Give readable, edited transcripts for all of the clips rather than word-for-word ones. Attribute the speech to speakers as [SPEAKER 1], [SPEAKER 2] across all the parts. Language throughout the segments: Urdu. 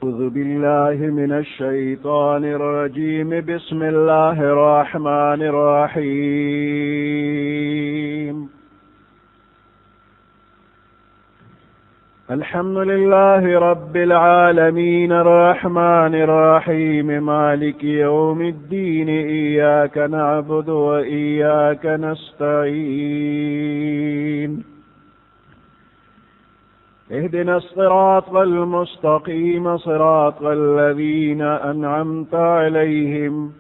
[SPEAKER 1] أعوذ بالله من الشيطان الرجيم. بسم الله الرحمن الرحيم. الحمد لله رب العالمين الرحمن الرحيم مالك يوم الدين. إياك نعبد وإياك نستعين. اهدنا الصراط المستقيم صراط الذين أنعمت عليهم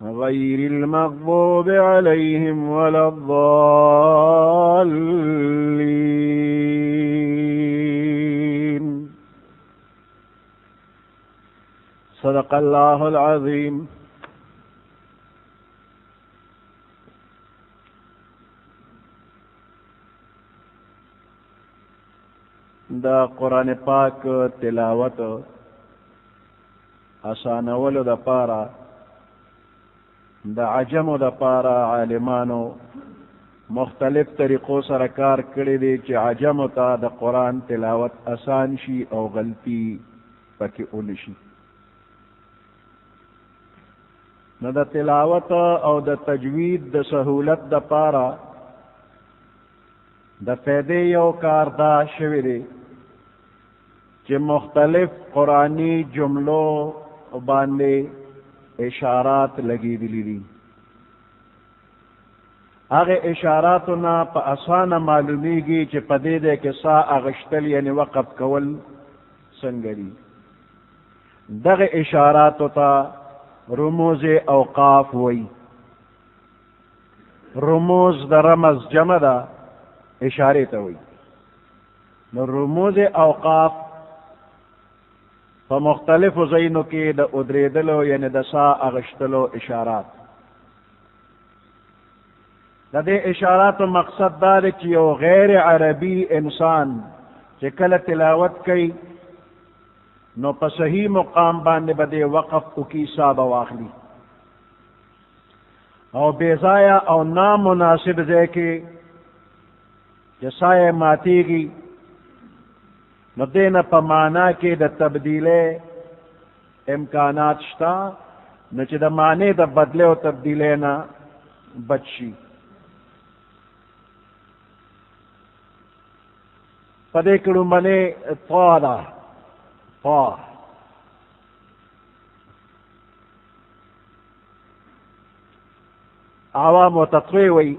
[SPEAKER 1] غير المغضوب عليهم ولا الضالين. صدق الله العظيم. دا قرآن پاک تلاوت آسانولو دا پارا دا عجمو دا پارا عالمانو مختلف طریقو سرکار کړی دی چې عجمو تا دا قرآن تلاوت آسان شي او غلطی پکې اونشي. نو دا تلاوت او دا تجوید دا سہولت دا پارا دا فیدے یو کار دا شوی دی چې مختلف قرآنی جملو باندې اشارات لګېدلي دي. هغه اشاراتو نه په اسانه معلومیږي چې په دې دی کې سا اغشتل یعنی وقف کول څنګه دي. دغه اشاراتو ته رموز اوقاف وی. رموز د رمز جمع ده، اشاره ته وی. نو رموز اوقاف په مختلفو ځایونو کې د ادریدلو یعنی د سا اغشتلو اشارات. د دې اشاراتو مقصد دا دی چې یو غیر عربي انسان چې کله تلاوت کوي نو په صحیح مقام باندې به دې وقف وکړي، سا به واخلي، او بې ځایه او نامناسب ځای کې چې سا یې ماتېږي نو دې نه په معنا کې د تبدیلې امکانات شته، نو چې د معنی د بدلې او تبدیلې نه بچ شي. په دې کې لومړنۍ طا ده. طا عوام و تطوی وی،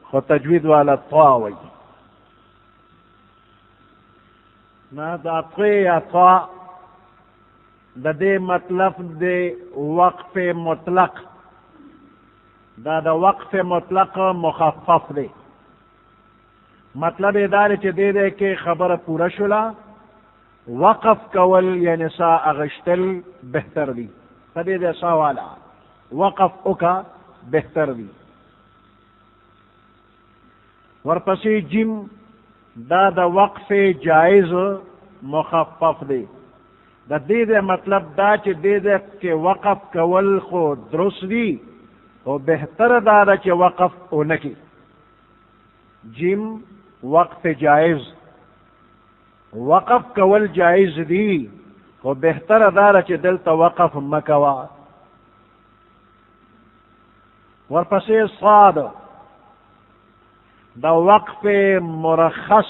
[SPEAKER 1] خو تجوید والا طا وی. نا دا طوی یا طا د دې مطلب دی وقف مطلق. دا د وقف مطلق مخفف دی. مطلب یې دا دی چې دې دی کې خبره پوره شوله، وقف کول یعنی سا اغشتل بهتر دی. په دې دی سا والا وقف وکړه بهتر دی. ورپسې جیم دا د وقف جائز مخفف دی. د دې مطلب دا چې دې کې وقف کول خو درست دی او بهتر دا ده چې وقف ونه کړي. جیم وقف جائز، وقف کول جائز دی خو بهتر دا ده چې دلته وقف مه کوه. ورپسې صاد دا وقف مرخص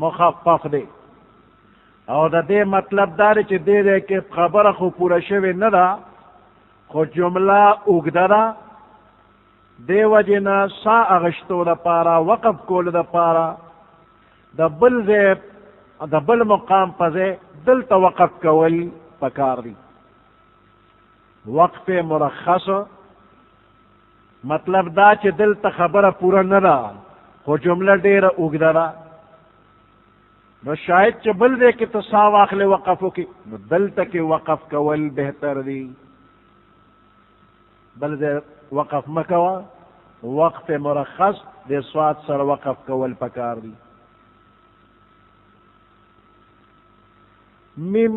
[SPEAKER 1] مخفف دی، او د دې مطلب دا دی چې دې کې خبره خو پوره شوې نه ده خو جمله اوږده ده، دې وجې نه سا اغشتو دپاره وقف کولو دپاره د بل ځای د بل مقام په ځای دلته وقف کول پکار دی. وقف مرخص مطلب دا چې دلته خبره پوره نه ده خو جمله ډیره اوږده ده، نو شاید چې بل ځای کې ته سا واخلې وقف وکړي نو دلته کې وقف کول بهتر دی. بل ځای وقف مه کوه، وقف مرخص د صاد سره وقف کول پکار دی. میم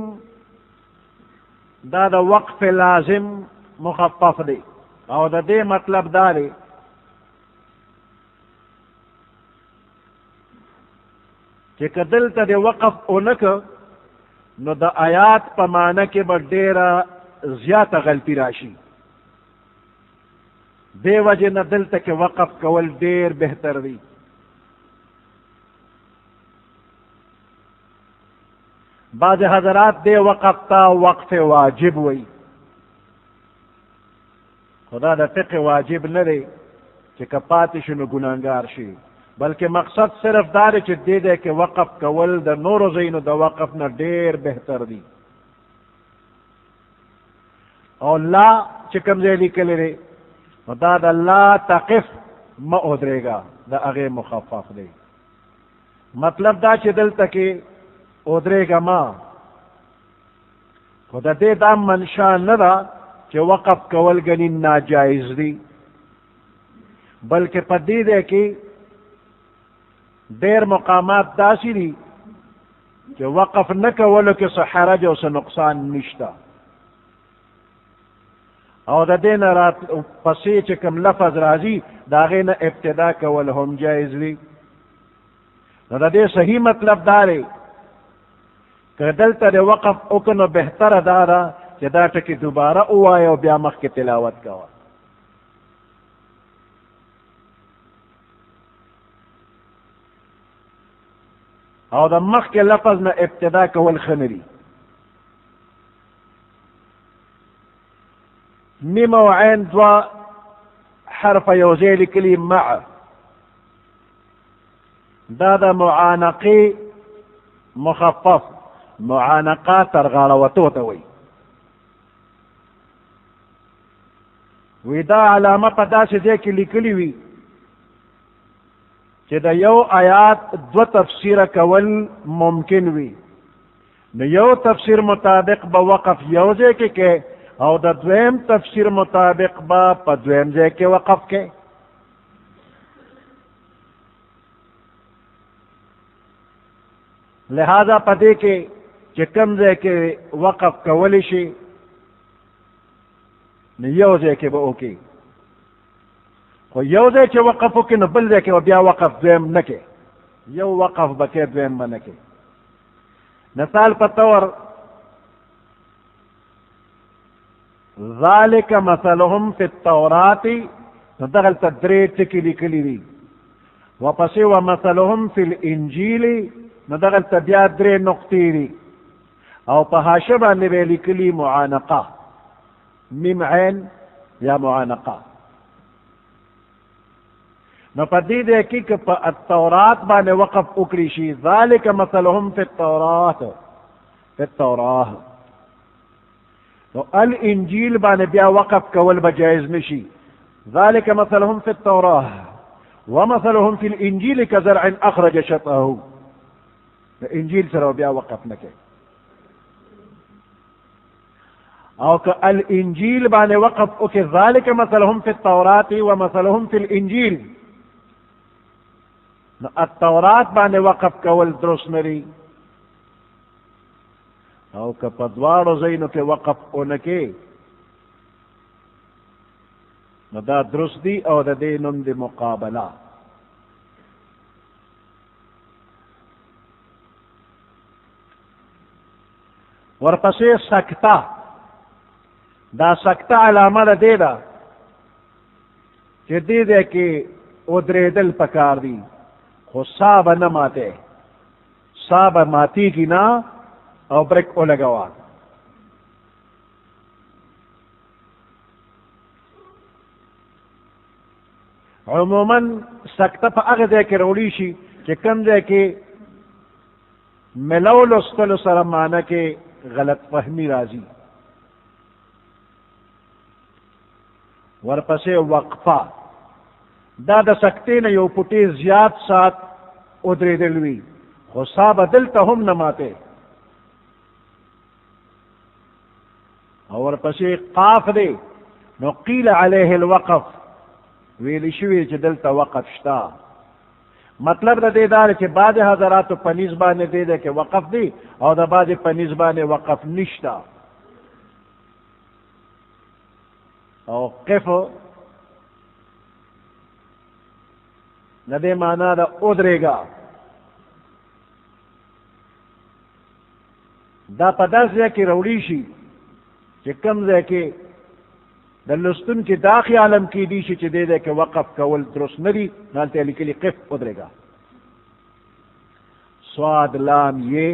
[SPEAKER 1] دا د وقف لازم مخفف دی، او د دې مطلب دا دی چې که دلته د وقف اونکه نو د آیات په معنی کې به ډېره زیاته غلطي راشي. دې وجې نه دلته کې وقف کول ډېر بهتر دی. بعض حضرات دې وقف ته وقف واجب وي، خدا د فقه واجب نه دی چې که پاتې شي نو ګناهګار شي، بلکې مقصد صرف دا دی چې دې دی کې وقف کول د نورو ځایونو د وقف نه ډېر بهتر دی. او لا چې کوم ځای لیکلی دی نو دا د لا تقف مه ودرېږه، د هغې مخفف دی. مطلب دا چې دلته کې ودرېږه ما، خو د دې دا منشا نه ده چې وقف کول ګنې ناجایز دی، بلکې په دې دی کې ډېر مقامات داسې دي چې وقف نه کولو کې څه حرج او څه نقصان نشته. او د دې نه پسې چې کوم لفظ راځي د هغې نه ابتدا کول هم جایز وي. نو د دې صحیح مطلب دا دی که دلته د وقف وکړو نو بهتره دا ده چې دا ټکي دوباره ووایه او بیا مخکې تلاوت کوه. او د مخکې لفظ نه ابتدا کول ښه نه دي. میم او عین دوه حرفه یو ځای لیکلي مع، دا د معانقې مخفف، معانقه تر غاړوتو ته وایي. وی دا علامه په داسې ځای کې لیکلي وي چې د یو آیات دو تفسیره کول ممکن وي، نو یو تفسیر مطابق به وقف یو ځای کې کې او د دویم تفسیر مطابق به په دویم ځای کې وقف کې. لہذا په دې کې چې کوم ځای کې وقف کولی شي نو یو ځای کې به وکړي، خو یو ځای چې وقف وکړي نو بل ځای کې بیا وقف دویم نه کې، یو وقف به کې دویم به نه کې. مثال په طور ذالک مثلهم فی التورات، نو دغلته درې ټکي لیکلي دي. ورپسې ومثلهم فی الانجیل، نو دغلته بیا درې نقطې دي. او په حاشیه باندې به لیکلي معانقه، میم عین یا معانقه. نو په دې دی کې که په التورات باندې وقف وکړي شي ذالک مثلهم فی التورات، فی التوراه، نو الانجیل باندې بیا وقف کول به جایز نشي. ذالک مثلهم فی التوراه ومثلهم فی الانجیل کزرع اخرج شطأه، انجیل سره بیا وقف نه کوي. او که الانجیل باندې وقف وکړي ذالک مثلهم فی التورات ومثلهم فی الانجیل، نو التورات باندې وقف کول درست نه دي. او که په دواړو ځایونو کې وقف ونه کې نو دا درست دي او د دې نوم د مقابله. ورپسې سکته، دا سکته علامه د دې ده چې دې دی کې ودرېدل پکار دي، خو سا به نه ماته، سا به ماتېږي نه او بریک ولګوه. عموما سکته په هغه ځای کې راوړی شي چې کوم ځای کې ملو لوستلو سره معنی کې غلط فهمي راځي. ورپسې وقفه، دا د سکتې نه یو پټې زیات سات ودرېدل وي، خو سا به دلته هم نه ماته. او ورپسې قاف دی، نو قیل علیه الوقف، ویلی شوي چې دلته وقف شته. مطلب د دې دا چې بعضې حضراتو په نیز باندې دی دی کې وقف دی او د بعضې په نیز باندې وقف نشته. او قف د دې معنا ده ودرېږه. دا په داسې ځای کې راوړي شي چې کوم ځای کې د لوستونکي دا خیالم کیدی شي چې دې ځای کې وقف کول درست نه دي، نو هلته یې لیکلي قف ودرېږه. صاد لام یہ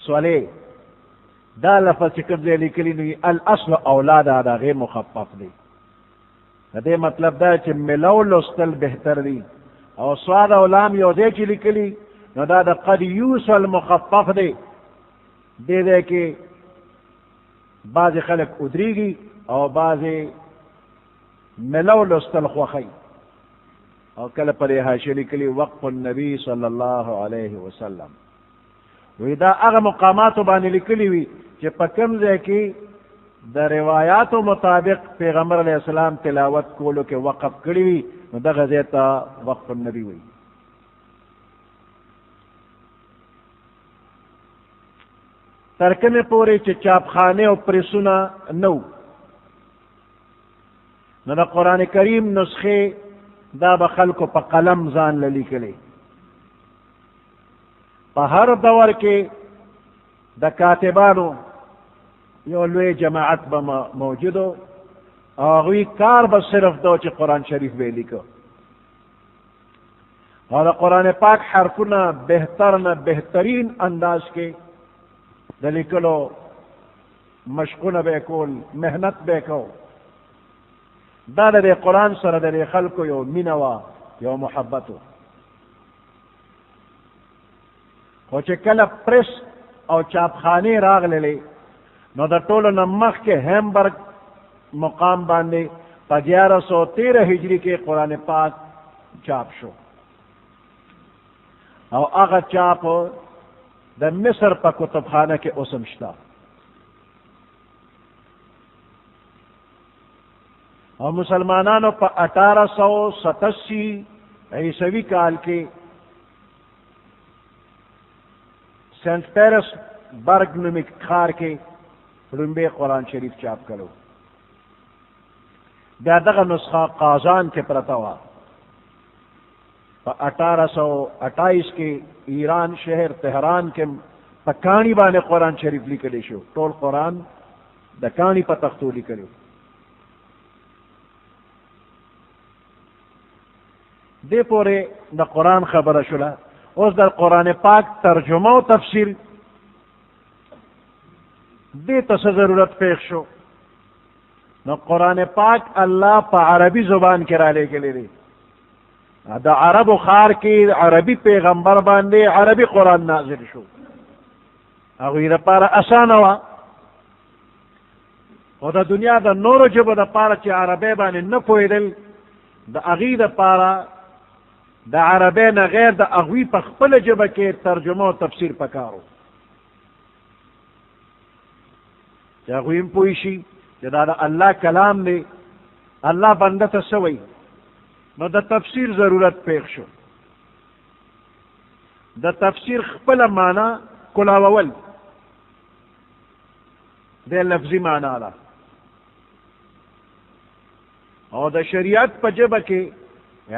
[SPEAKER 1] صلې دا لفظ چې کوم ځای لیکلي نو الاصل اولاد د هغې مخفف دی. د دې مطلب دا چې ملو لوستل بهتر دي، او صاد او لام یو ځای چې لیکلي نو دا د قد یوصل مخفف دی. دې ځای کې بعضې خلک ادریږي او بعضې ملو لوستل خوښوي، او کله پر حاشیه لیکلي وقف النبي صلی الله علیه وسلم. وی دا هغه مقاماتو باندې لیکلي وي چې په کوم ځای کې د روایاتو مطابق پیغمبر علیه السلام تلاوت کولو کې وقف کړي وي، نو دغه ځای ته وقف النبي وي. تر کومې پورې چې چاپخانې او پریسونه نه نو د قرآن کریم نسخې دا به خلکو په قلم ځان له لیکلی. په هر دور کې د کاتبانو یو لوی جماعت به موجودو، او هغوی کار به صرف دو چې قرآن شریف به لیکه، او د قرآن پاک حرفونه بهتر نه بهترین انداز کې د لیکلو مشقونه به کول، محنت به کو. دا د قرآن سره د خلکو یو مینه وه، یو محبت و. خو چې کله پریس او چاپخانې راغللې نو د ټولو نه مخکې هیمبرګ مقام باندې په 1113 هجري کې قرآن پاک چاپ شو، او هغه چاپ د مصر په کتبخانه کې اوس هم شته. او مسلمانانو په 1887 عیسوي کال کې سینٹ پیرس برگ نومي ښار کې لومبی قرآن شریف چاپ کړو. بیا دغه نسخه قازان کې پرته وه. په 1828 کې ایران شهر تهران کې په کاڼي باندې قرآن شریف لیکلی شو. ټول قرآن د کاڼي په تختو لیکلو. دې پورې د قرآن خبره شوله. اوس د قرآن پاک ترجمه او تفسیر دې ته څه ضرورت پیښ شو؟ نو قرآن پاک الله په عربي زبان کې را لېږلی دی. د عربو ښار کې عربي پیغمبر باندې عربي قرآن نازل شو. هغوی دپاره اسانه وه، خو د دنیا د نورو ژبو دپاره چې عربی باندې نه پوهېدل، د هغوی دپاره د عربی نه غیر د هغوی په خپله ژبه کې ترجمه او تفسیر پکار و، چې هغوی هم پوه شي چې دا د الله کلام دی، الله بنده ته څه وایي. نو د تفسیر ضرورت پیښ شو. د تفسیر خپله معنا کلاوول د لفظي معنا ده، او د شریعت په ژبه کې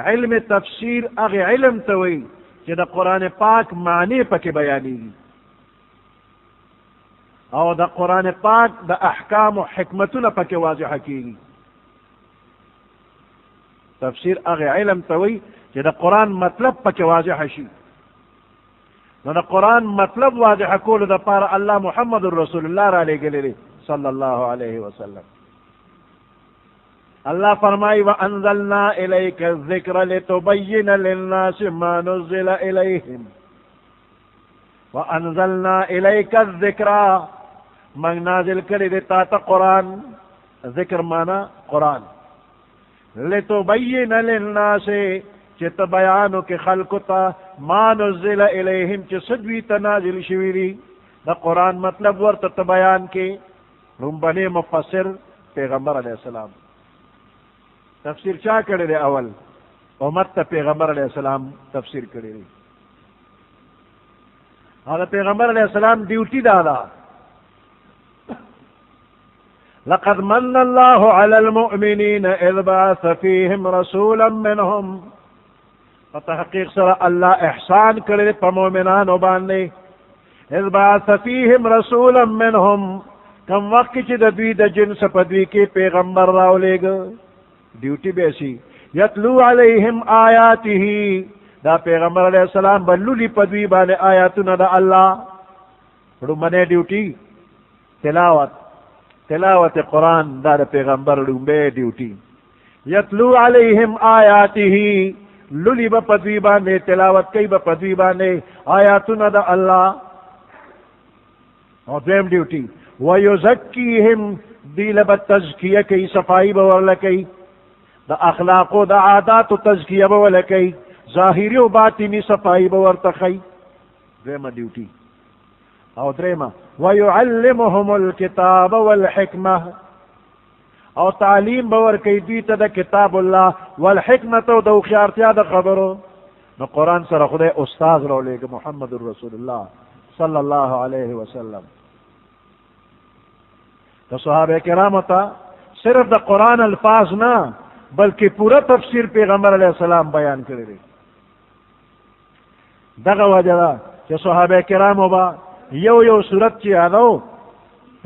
[SPEAKER 1] علم تفسیر هغه علم ته وایي چې د قرآن پاک معنی پکې بیانېږي، او د قرآن پاک د احکام او حکمتونه پکې واضحه کېږي. تفسیر هغه علم ته وایي چې د قرآن مطلب پکې واضحه شي. نو د قرآن مطلب واضحه کولو دپاره الله محمد رسول الله را لېږلی دی صلی الله علیه وسلم. اللہ فرمائی وَأَنزَلْنَا إِلَيْكَ الذِّكْرَ لِتُبَيِّنَ لِلنَّاسِ مَا نُزِّلَ إِلَيْهِمْ وَأَنزَلْنَا إِلَيْكَ الذِّكْرَ من نازل کری دیتا تا قرآن، ذکر مانا قرآن، لِتُبَيِّنَ لِلنَّاسِ چت بیانو کے خلقو تا ما نزل الیہم چ سدوی تنازل شویری. دا قرآن مطلب ورطا بیان کے رنبنی مفسر پیغمبر علیہ السلام. تفسیر چا کرے دے اول امت تا پیغمبر علیہ السلام تفسیر کرے دے. هذا پیغمبر علیہ السلام ڈیوٹی دادا. لقد من الله على المؤمنين إذ بعث فيهم رسولا منهم. فتحقیق سر اللہ احسان کرے پا مومنانو باندے اذ بعث فیہم رسولا منہم کم وقت چې د دوی د جنس په دوی کې پیغمبر راولېږه ډیوټي به شي یتلو علیہم آیاته دا پیغمبر علیہ السلام بلولی په دوی باندې آیاتونه د الله لومبنۍ ډیوټي تلاوت قرآن دا د پیغمبر لومبۍ ډیوټي یتلو علیہم آیاته لولی با پدوی باندے تلاوت کئی با پدوی باندے آیاتنا دا اللہ اور دویم ڈیوٹی وَيُزَكِّيهِمْ دیل با تزکیہ کئی صفائی باورلا کئی دا اخلاق و دا عادات و تزکیہ باورلا کئی ظاہری و باطنی صفائی باورتا خی دویم ڈیوٹی اور دریم وَيُعَلِّمُهُمُ الْكِتَابَ وَالْحِكْمَةِ او تعلیم باور کئی دیتا دا کتاب اللہ والحکمت و دا اخیارتیا دا خبرو نو قرآن سر خدا استاذ رو لے گا محمد الرسول اللہ صلی اللہ علیہ وسلم تو صحابہ کرام تا صرف دا قرآن الفاظ نا بلکہ پورا تفسیر پیغمبر علیہ السلام بیان کرے رہے دغا وجہ دا کہ صحابہ کرام با یو صورت چی آدھو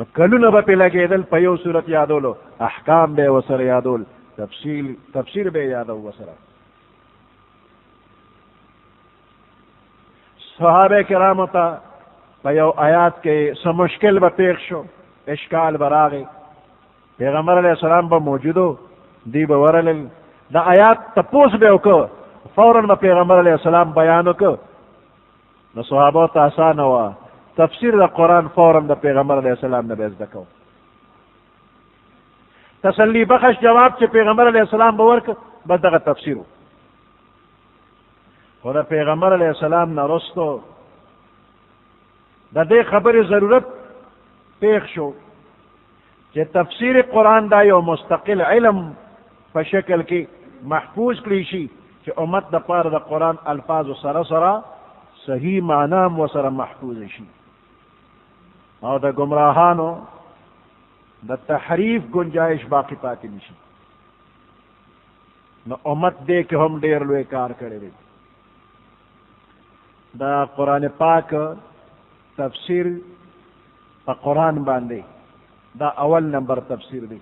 [SPEAKER 1] کلونه به پی لگیدل په یو صورت یادولو احکام به وسره یادول تفسیر به یادو وسره صحابه کرامو ته په یو آیات کې څه مشکل به پیښ شو اشکال به راغی پیغمبر علیہ السلام به موجودو دی به ورلل دا آیات تپوس به وکړه فوراً به پیغمبر علیہ السلام بیان وکړه نو صحابو ته آسانه وه تفسیر دا قرآن فوراً دا پیغمبر علیہ السلام نے بیز دکو تسلی بخش جواب چھ پیغمبر علیہ السلام بورک بس دا تفسیرو خدا پیغمبر علیہ السلام نا رستو دا دے خبر ضرورت پیخ شو چھ تفسیر قرآن دا یو مستقل علم پا شکل کی محفوظ کلیشی چھ امت دا پار دا قرآن الفاظ و سرا صحیح معنام و سر محفوظ شی او دا گمراہانو دا تحریف گنجائش باقی پاتی نشی نو امت دے کہ ہم دیر لوے کار کرے رہے دا قرآن پاک تفسیر پا قرآن باندے دا اول نمبر تفسیر دے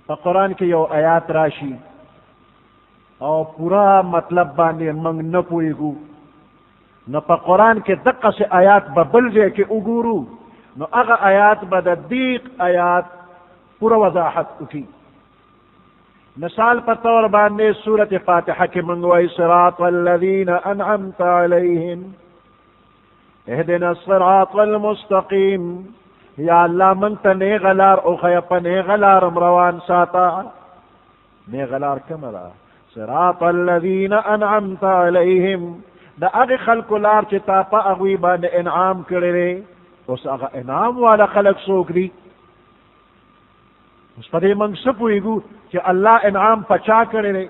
[SPEAKER 1] پا قرآن کے یو آیات راشی او پورا مطلب باندې منگ نہ پوئیگو نو پا قرآن کے دقا سے آیات ببل جے کے اگورو نو اغا آیات با دیق آیات پورا وضاحت اٹھی مثال پر طور باندے سورت فاتحہ کے منگوائی صراط والذین انعمت علیہم اہدنا الصراط المستقیم یا اللہ منتا نیغلار اخیپا نیغلار امروان ساتا نیغلار کمرا صراط الذین انعمت علیہم دا اغی خلق لار چتا پا اغوی بان انعام کرے اس اغا انعام والا خلق سوک دی اس پدے منگ سپوئیگو کہ اللہ انعام پچا کرے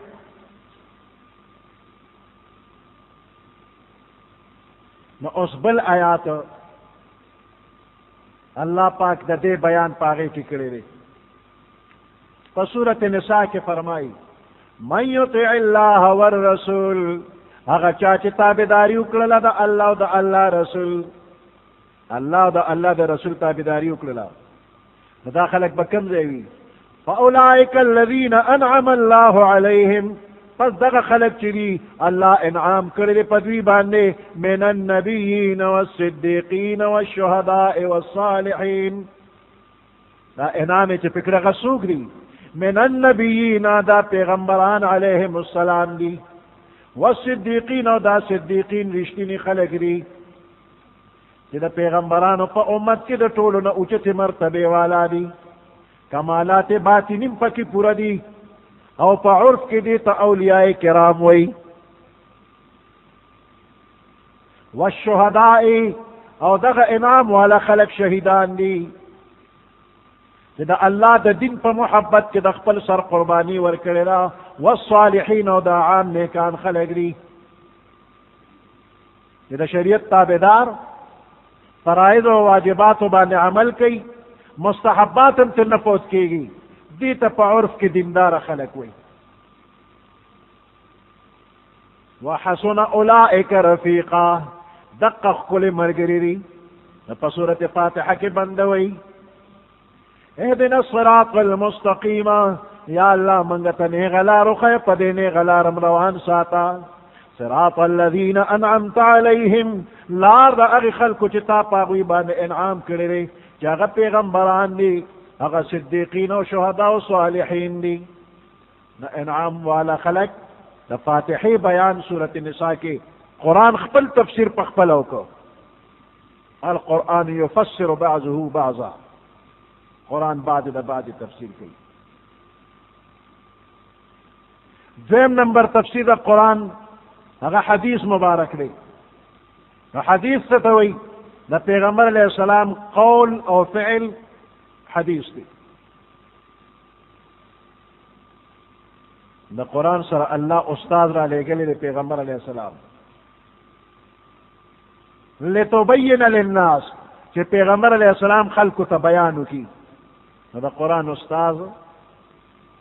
[SPEAKER 1] نو اس بل آیات اللہ پاک دا دے بیان پاگے کی کرے فسورت نساء کے فرمائی من یطع اللہ والرسول اگا چاچی تابداری اکڑلا دا اللہ دا اللہ رسول اللہ دا اللہ دا رسول تابداری اکڑلا دا خلق بکم زیوی فاولائک الذین انعم اللہ علیہم پس دا خلق چلی اللہ انعام کردے پدوی باندے من النبیین والصدیقین والشہداء والصالحین دا انعامی چی فکر غسوک دی من النبیین دا پیغمبران علیہم السلام دی والصدیقین دا صدیقین رشتینی خلق دی کہ دا پیغمبرانو پا امت کی دا طولنا اچت مرتبے والا دی کمالات باطنیم پا کی پورا دی او پا عرف کی دی تا اولیاء کرام وی والشہدائی او دا انعام والا خلق شہیدان دی دا اللہ دا دین پا محبت کے دا خپل سر قربانی ورکڑی دا والصالحین او دا عام نیکان خلق دی دا شریعت تابدار فرائض و واجبات باندې عمل کی مستحبات تنفوت کی گی دیتا پا عرف کی دیندار خلق وی وحسن اولئک رفیقا دقق کل مرگری دی پا صورت فاتحہ کی بندوئی اهدنا الصراط المستقیم یا اللہ منگتا نیغلا رخی پدے نیغلا رمروان ساتا صراط الذین انعمت علیہم لار دا اغی خلقو چتا پاگوی بان انعام کرے چاگا پیغمبران دی اغا صدیقین و شہداء و صالحین دی نا انعام والا خلق دا فاتحی بیان سورة النساء کی قرآن خپل تفسیر پخپلو کو القرآن یفسر بعضه بعضا قرآن بعد دا بعد تفسیر کی دویم نمبر تفسیر دا قرآن اگا حدیث مبارک لے حدیث ستوئی دا پیغمبر علیہ السلام قول او فعل حدیث دی دا قرآن سر اللہ استاذ را لے گلے دا پیغمبر علیہ السلام لتبین للناس کہ پیغمبر علیہ السلام خلق تا بیانو کی دا قرآن استاذ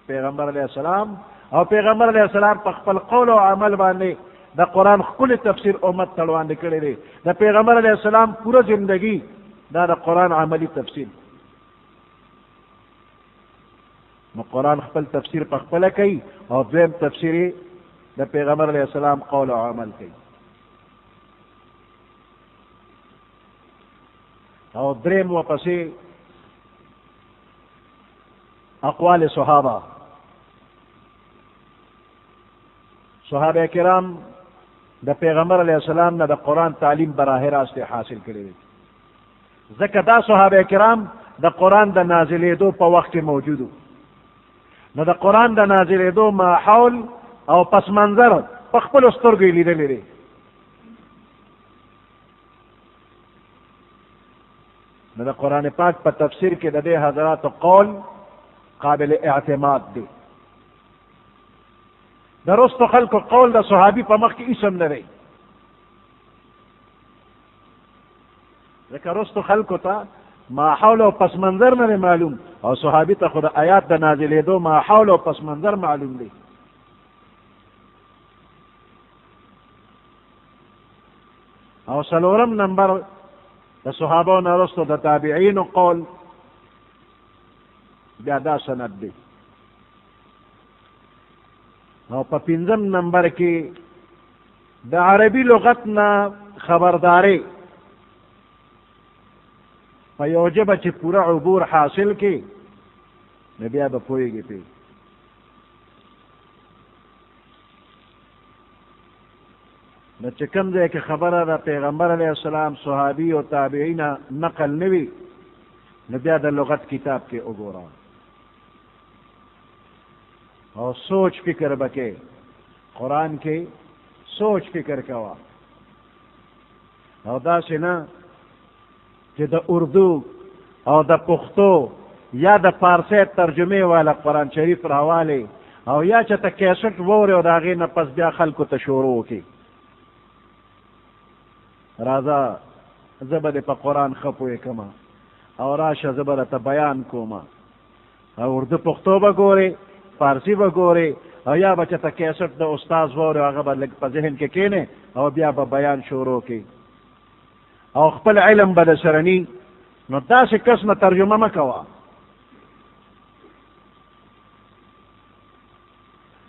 [SPEAKER 1] پیغمبر علیہ السلام او پیغمبر علیہ السلام پا خپل قول و عمل باندے دا قرآن کل تفسیر امت تلوان کرے دے دا پیغمبر علیہ السلام پورا زندگی دا قرآن عملی تفسیر قرآن خپل تفسیر پا خپل کئی اور دویم تفسیری دا پیغمبر علیہ السلام قول و عمل کئی اور دریم و پسی اقوال صحابہ کرام دا پیغمبر علیہ السلام نا دا قرآن تعلیم براہ راست حاصل کرے ذکر دا صحابہ کرام دا قرآن دا نازلے دو پا وقت موجودو نا دا قرآن دا نازلے دو ماحول او پس منظر پخپل استرگی لیدے لیدے نا دا قرآن پاک پا تفسیر کے دا دے حضرات قول قابل اعتماد دے درست خلق قول دا صحابی پا مخ کی اسم نرے لیکن رست خلق تا ما حول و پس منظر نرے معلوم اور صحابی تا خود آیات دا نازلے دو ما حول و پس منظر معلوم دے اور سلورم نمبر دا صحابہ نرست دا تابعین قول بیادا سند دے اور پا پنزم نمبر کی دا عربی لغت نا خبردارے پا یوجب چی پورا عبور حاصل کی نبیا با پوئے گی پی نا چکم دے کہ خبر دا پیغمبر علیہ السلام صحابی و تابعین نقل نوی نبیا دا لغت کتاب کے عبورا اور سوچ فکر بکے قرآن کے سوچ فکر کوا اور دا سنا کہ دا اردو اور دا پختو یا دا پارسی ترجمے والا قرآن شریف راوالے اور یا چتا کیسٹ وورے اور داغی نا پس بیا خلقو تشورو کی رازا زبد پا قرآن خپوئے کما اور آشا زبد تا بیان کوما اور اردو پختو با گورے فارسی با گورے اور یا بچہ تا کیسٹ دا استاذ وورے آگا با لگ پا ذہن کے کینے اور بیا با بیان شروع کی اور خپل علم با دا سرنی نو دا سے کس نا ترجمہ مکوا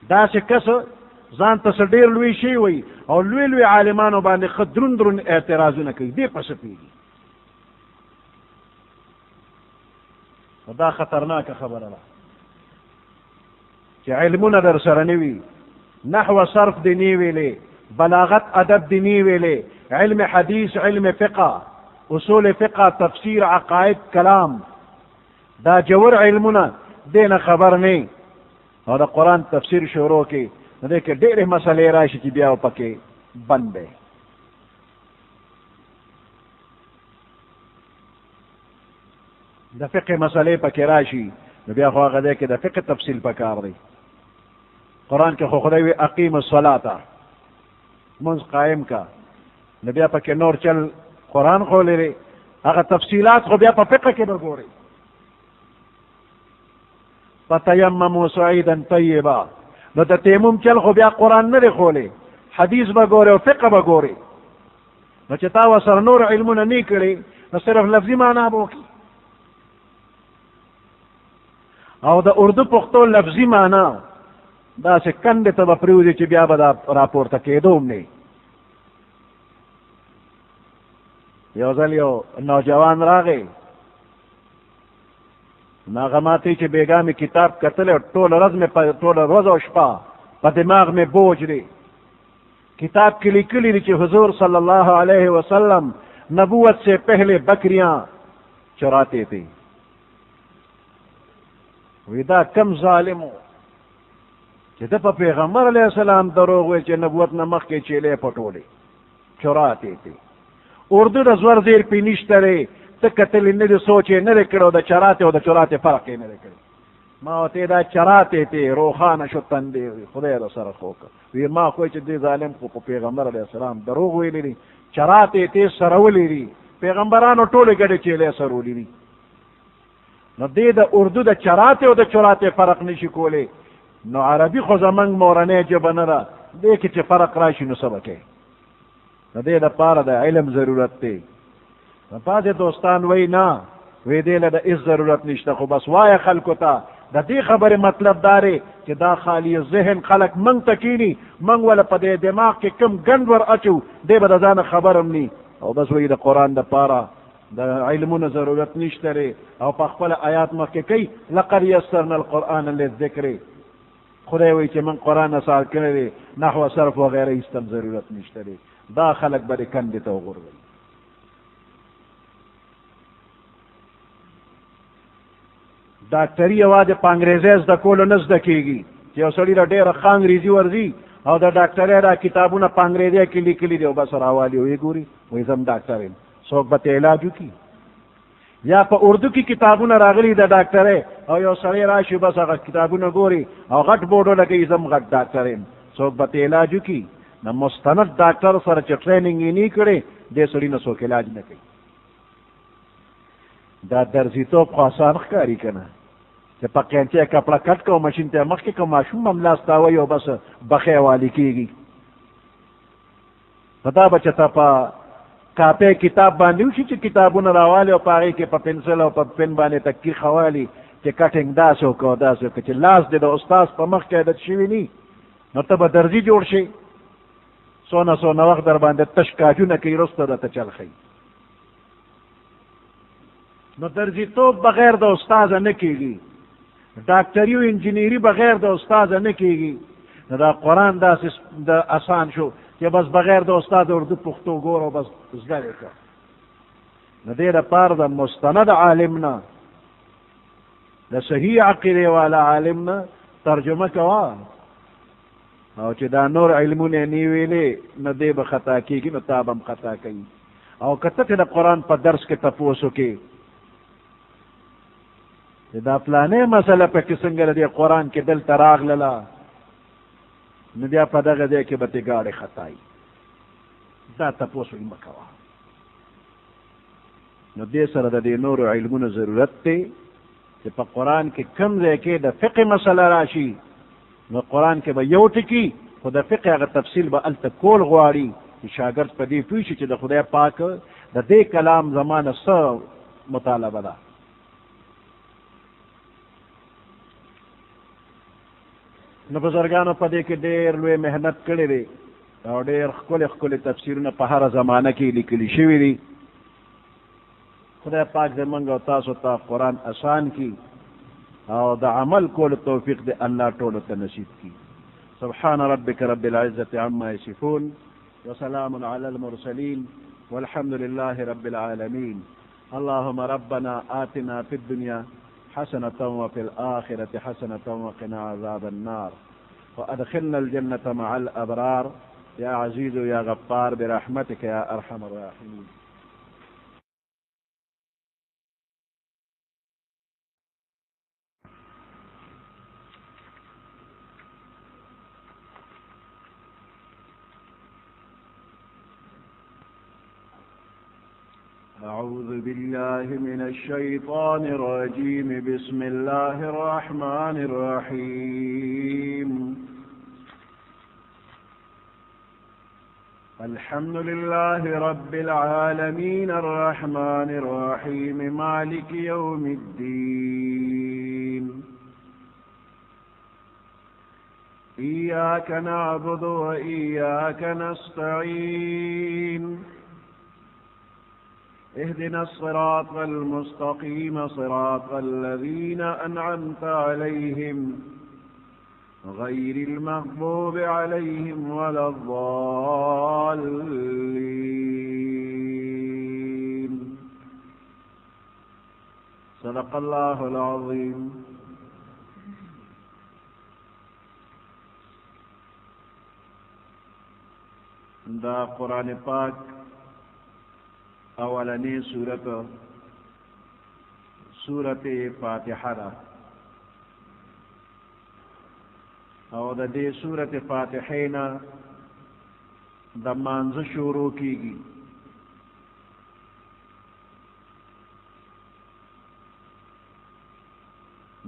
[SPEAKER 1] دا سے کس زان تصدیر لوی شی وی اور لوی لوی عالمانو باندے خد درن درن اعتراضو نکی دے پس پیگی دا خطرناک خبر اللہ کہ علمنا در سرنوی نحو صرف دینی ویلے بلاغت ادب دینی ویلے علم حدیث علم فقہ اصول فقہ تفسیر عقائد کلام دا جور علمنا دینا خبر نہیں اور دا قرآن تفسیر شروع کی دیکھ دیر مسئلے راشی کی بیاو پکے بندے دا فقہ مسئلے پکے راشی بیا خواہ دے کہ دا فقہ تفصیل پکار دی قرآن کے خدای اقیم الصلاة منز قائم کا نبیا پا کہ نور چل قرآن خو لے رے اگر تفصیلات خو بیا پا فقہ کے بگو رے فتیمموا صعیدا طیبا نو تا تیمم چل خو بیا قرآن نرے خو لے حدیث به ګورې او فقه به ګورې، نو چې تا ورسره نور علمونه نه کړي نو صرف لفظي معنا به وکړي. او د اردو پښتو لفظي معنا داسې کندې ته به پرېوځي چې بیا به دا راپورته کېدو هم نه. یو ځل یو نوجوان راغی، نو هغه ماته چې بېګا مې کتاب کتلی، ټوله ورځ او شپه په دماغ میں بوجھ دی. کتاب کې لیکلی دی چې حضور صلی اللہ علیہ وسلم نبوت سے پہلے بکریاں چراتے تھے. وی دا کم ظالم و چې د په پیغمبر علیہ السلام دروغ وی چې نبوت نه مخکې چیلې پټولې چراتے تھے. اردو د زور زیر پې نشته دی، ته کتلی نه دی، سوچ یې نه دی کړی، د چراتے او د چراتے فرق یې نه دی کړی. ما ورته دا چراتے تھے روخانه شو تندې، خدای را سره خو وکړه. وی ما خو چې دې ظالم خو په پیغمبر علیه السلام دروغ ویلی دي، چراتے تھے سرولي دي، پیغمبرانو ټولې ګډې چیلې سرولي دي. نو دې د اردو د چراتے او د چراتے فرق نشي کولی. نو عربي خو زمونږ مورنۍ ژبه نه ده، دې کې چې فرق راشي نو څه به کوې؟ نو دې دپاره د علم ضرورت دی. نو بعضې دوستان وایي نه، وی دې له د هېڅ ضرورت نشته، خو بس وایه خلکو ته. د دې خبرې مطلب دا دی چې دا خالی ذهن خلک موږ ته کیني، موږ وله په دې دماغ کې کم ګند ور اچو، دی به د ځانه خبر هم نی. او بس وایي د قرآن دپاره د علمونو ضرورت نشته دی. او په خپله آیات مخکې کوي لقد یسرنا القرآن للذکر. خدای وایي چې من قرآن اسان کړی دی، نحو صرف وغیره هېڅ هم ضرورت نشته دی. دا خلک به دې کندې ته وغورځوي. ډاکټري یوازې په انګریزۍ زده کولو نه زده کېږي چې یو سړي له ډېره ښه انګریزي ورځي او د ډاکټرۍ دا کتابونه په انګریزۍ کې لیکلي دي او بس راوالي ویې ګوري وایي زه هم ډاکټر یم. څوک به ته علاج وکړي؟ یا په اردو کې کتابونه راغلي د ډاکټرۍ او یو سړی راشي بس هغه کتابونه ګوري او غټ بورډ ولګوي زه هم غټ ډاکټر یم. څوک به ته علاج وکړي؟ د مستند ډاکټر سره چې ټریننګ یې نه کړی دې سړي نه څوک علاج نه کوي. دا درزیتوب خو اسان ښکاري که نه، چې په قینچه کپړه کټ کو ماشین ته مخکې کو ماشوم هم لاس تاوی او بس بخې والی کېږي. په دا به چې ته په کاپۍ کتاب باندې وشي چې کتابونه راوالي او په هغې کې په پنسل او په پن باندې تکي خوالي چې کټنګ داسې وکړه او داسې وکړه چې لاس دې د استاذ په مخ کې عادت شوي ني، نو ته به درځي جوړ شي. څونه وخت در باندې تش کاجونه کوي، وروسته درته چل ښیي. نو درځیتوب بغیر د استاذه نه کېږي، ډاکټري او انجینري بغیر د استاذه نه کېږي. نو دا قرآن داسې د آسان شو چې بس بغیر د استاد اردو پښتو ګوره او بس زده یې کړه. نو دې دپاره د مستند عالم نه، د صحیح عقیدې والا عالم نه ترجمه کوه، او چې دا نور علمونه یې نه ویلې نو دی به خطا کېږي، نو تا به هم خطا کوي. او که ته د قرآن په درس کې تپوس وکړې دا پلانې مسله پکې څنګه د دې قرآن کې دلته راغلله، نو بیا په دغه ځای کې به تې ګاډې خطایي. دا تپوس یې مه کوه. نو دې سره د دې نورو علمونو ضرورت دی چې په قرآن کې کوم ځای کې د فقه مسله راشي نو قرآن کې به یو ټکي، خو د فقه هغه تفصیل به هلته کول غواړي چې شاګرد په دې پوه شي چې د خدای پاک د دې کلام زمانه څه مطالبه ده. نو بزرګانو په دې کې ډېر لوی محنت کړی دی او ډېر ښکلې ښکلې تفسیرونه په هره زمانه کې لیکلي شوي دي. خدای پاک زمونږ او تاسو ته قرآن آسان کړي او د عمل کولو توفیق دې الله ټولو ته نصیب کړي. سبحان ربك رب العزة عما يصفون وسلام على المرسلين والحمد لله رب العالمين. اللهم ربنا آتنا في الدنيا حسنة وفي الآخرة حسنة وقنا عذاب النار وأدخلنا الجنة مع الأبرار يا عزيز يا غفار برحمتك يا أرحم الراحمين. أعوذ بالله من الشيطان الرجيم. بسم الله الرحمن الرحيم. الحمد لله رب العالمين الرحمن الرحيم مالك يوم الدين إياك نعبد وإياك نستعين اهدنا الصراط المستقيم صراط الذين أنعمت عليهم غير المغضوب عليهم ولا الضالين صدق الله العظيم. دا قرآن پاک اولنی سورت فاتحہ دا او دا دی سورت فاتحینا دا مانز شروع کیگی.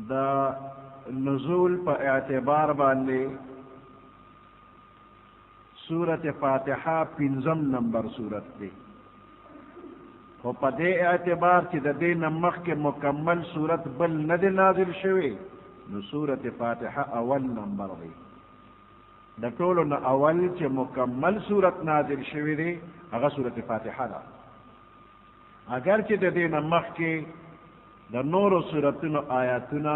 [SPEAKER 1] دا نزول پا اعتبار باندے سورت فاتحہ پنزم نمبر سورت دی، خو پا دے اعتبار چی دا دے نمخ کے مکمل سورت بل ند نازل شوی نو سورت فاتحہ اول نمبر دی. دا طولو نا اول چی مکمل سورت نازل شوی دی اگا سورت فاتحہ دا. اگر چی دا دے نمخ کے دا نور سورتن آیاتنا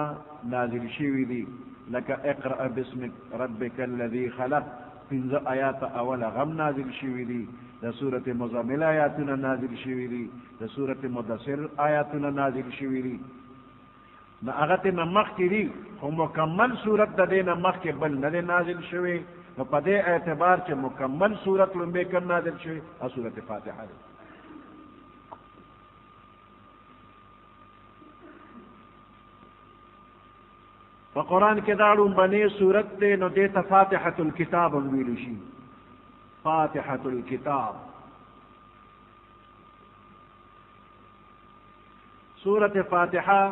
[SPEAKER 1] نازل شوی دی لکا اقرأ بسم ربک الذی خلق پنز آیات اول غم نازل شوی دی، دا سورت مزمل آیاتنا نازل شوی دی، دا سورت مدثر آیاتنا نازل شوی دی. نا اغت نمخ کی دی خو مکمل سورت دا دے نمخ کے بل ندے نازل شوی نو پا دے اعتبار چے مکمل سورت لنبے کم نازل شوی سورت فاتحہ دی. فقرآن کے داروں بنے سورت دے نو دیتا فاتحة الكتاب انویلشی، فاتحة الكتاب. سورت فاتحہ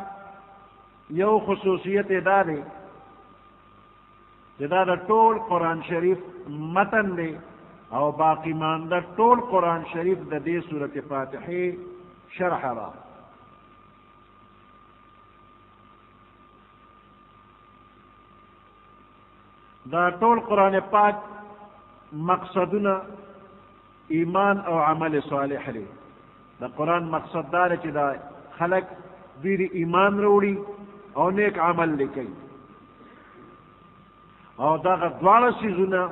[SPEAKER 1] یو خصوصیت دارے دا طول قرآن شریف متن دے او باقی ماندہ طول قرآن شریف دا دے سورت فاتحہ شرح را. دا طول قرآن پاک مقصدنا ایمان او عمل صالح لے. دا قرآن مقصد دار چی دا خلق دیر ایمان روڑی او نیک عمل لکی او دا دوار سیزنا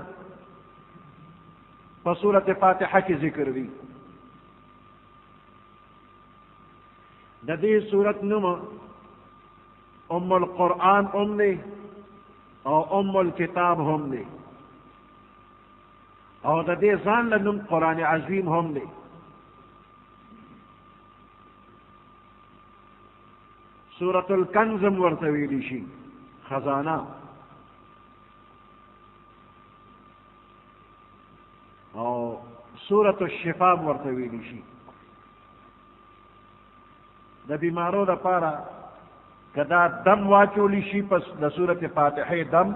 [SPEAKER 1] پا سورت فاتحہ کی ذکر دی. دا دی سورت نما ام القرآن دے او ام الكتاب ہم دے او دا دے زان لنم قرآن عظیم ہم دے. سورت الکنزم ورطویلی شی خزانہ او سورت الشفا ورطویلی شی دا بیمارو دا پارا کدا دم واچولی شی پس دا سورت فاتحہ دم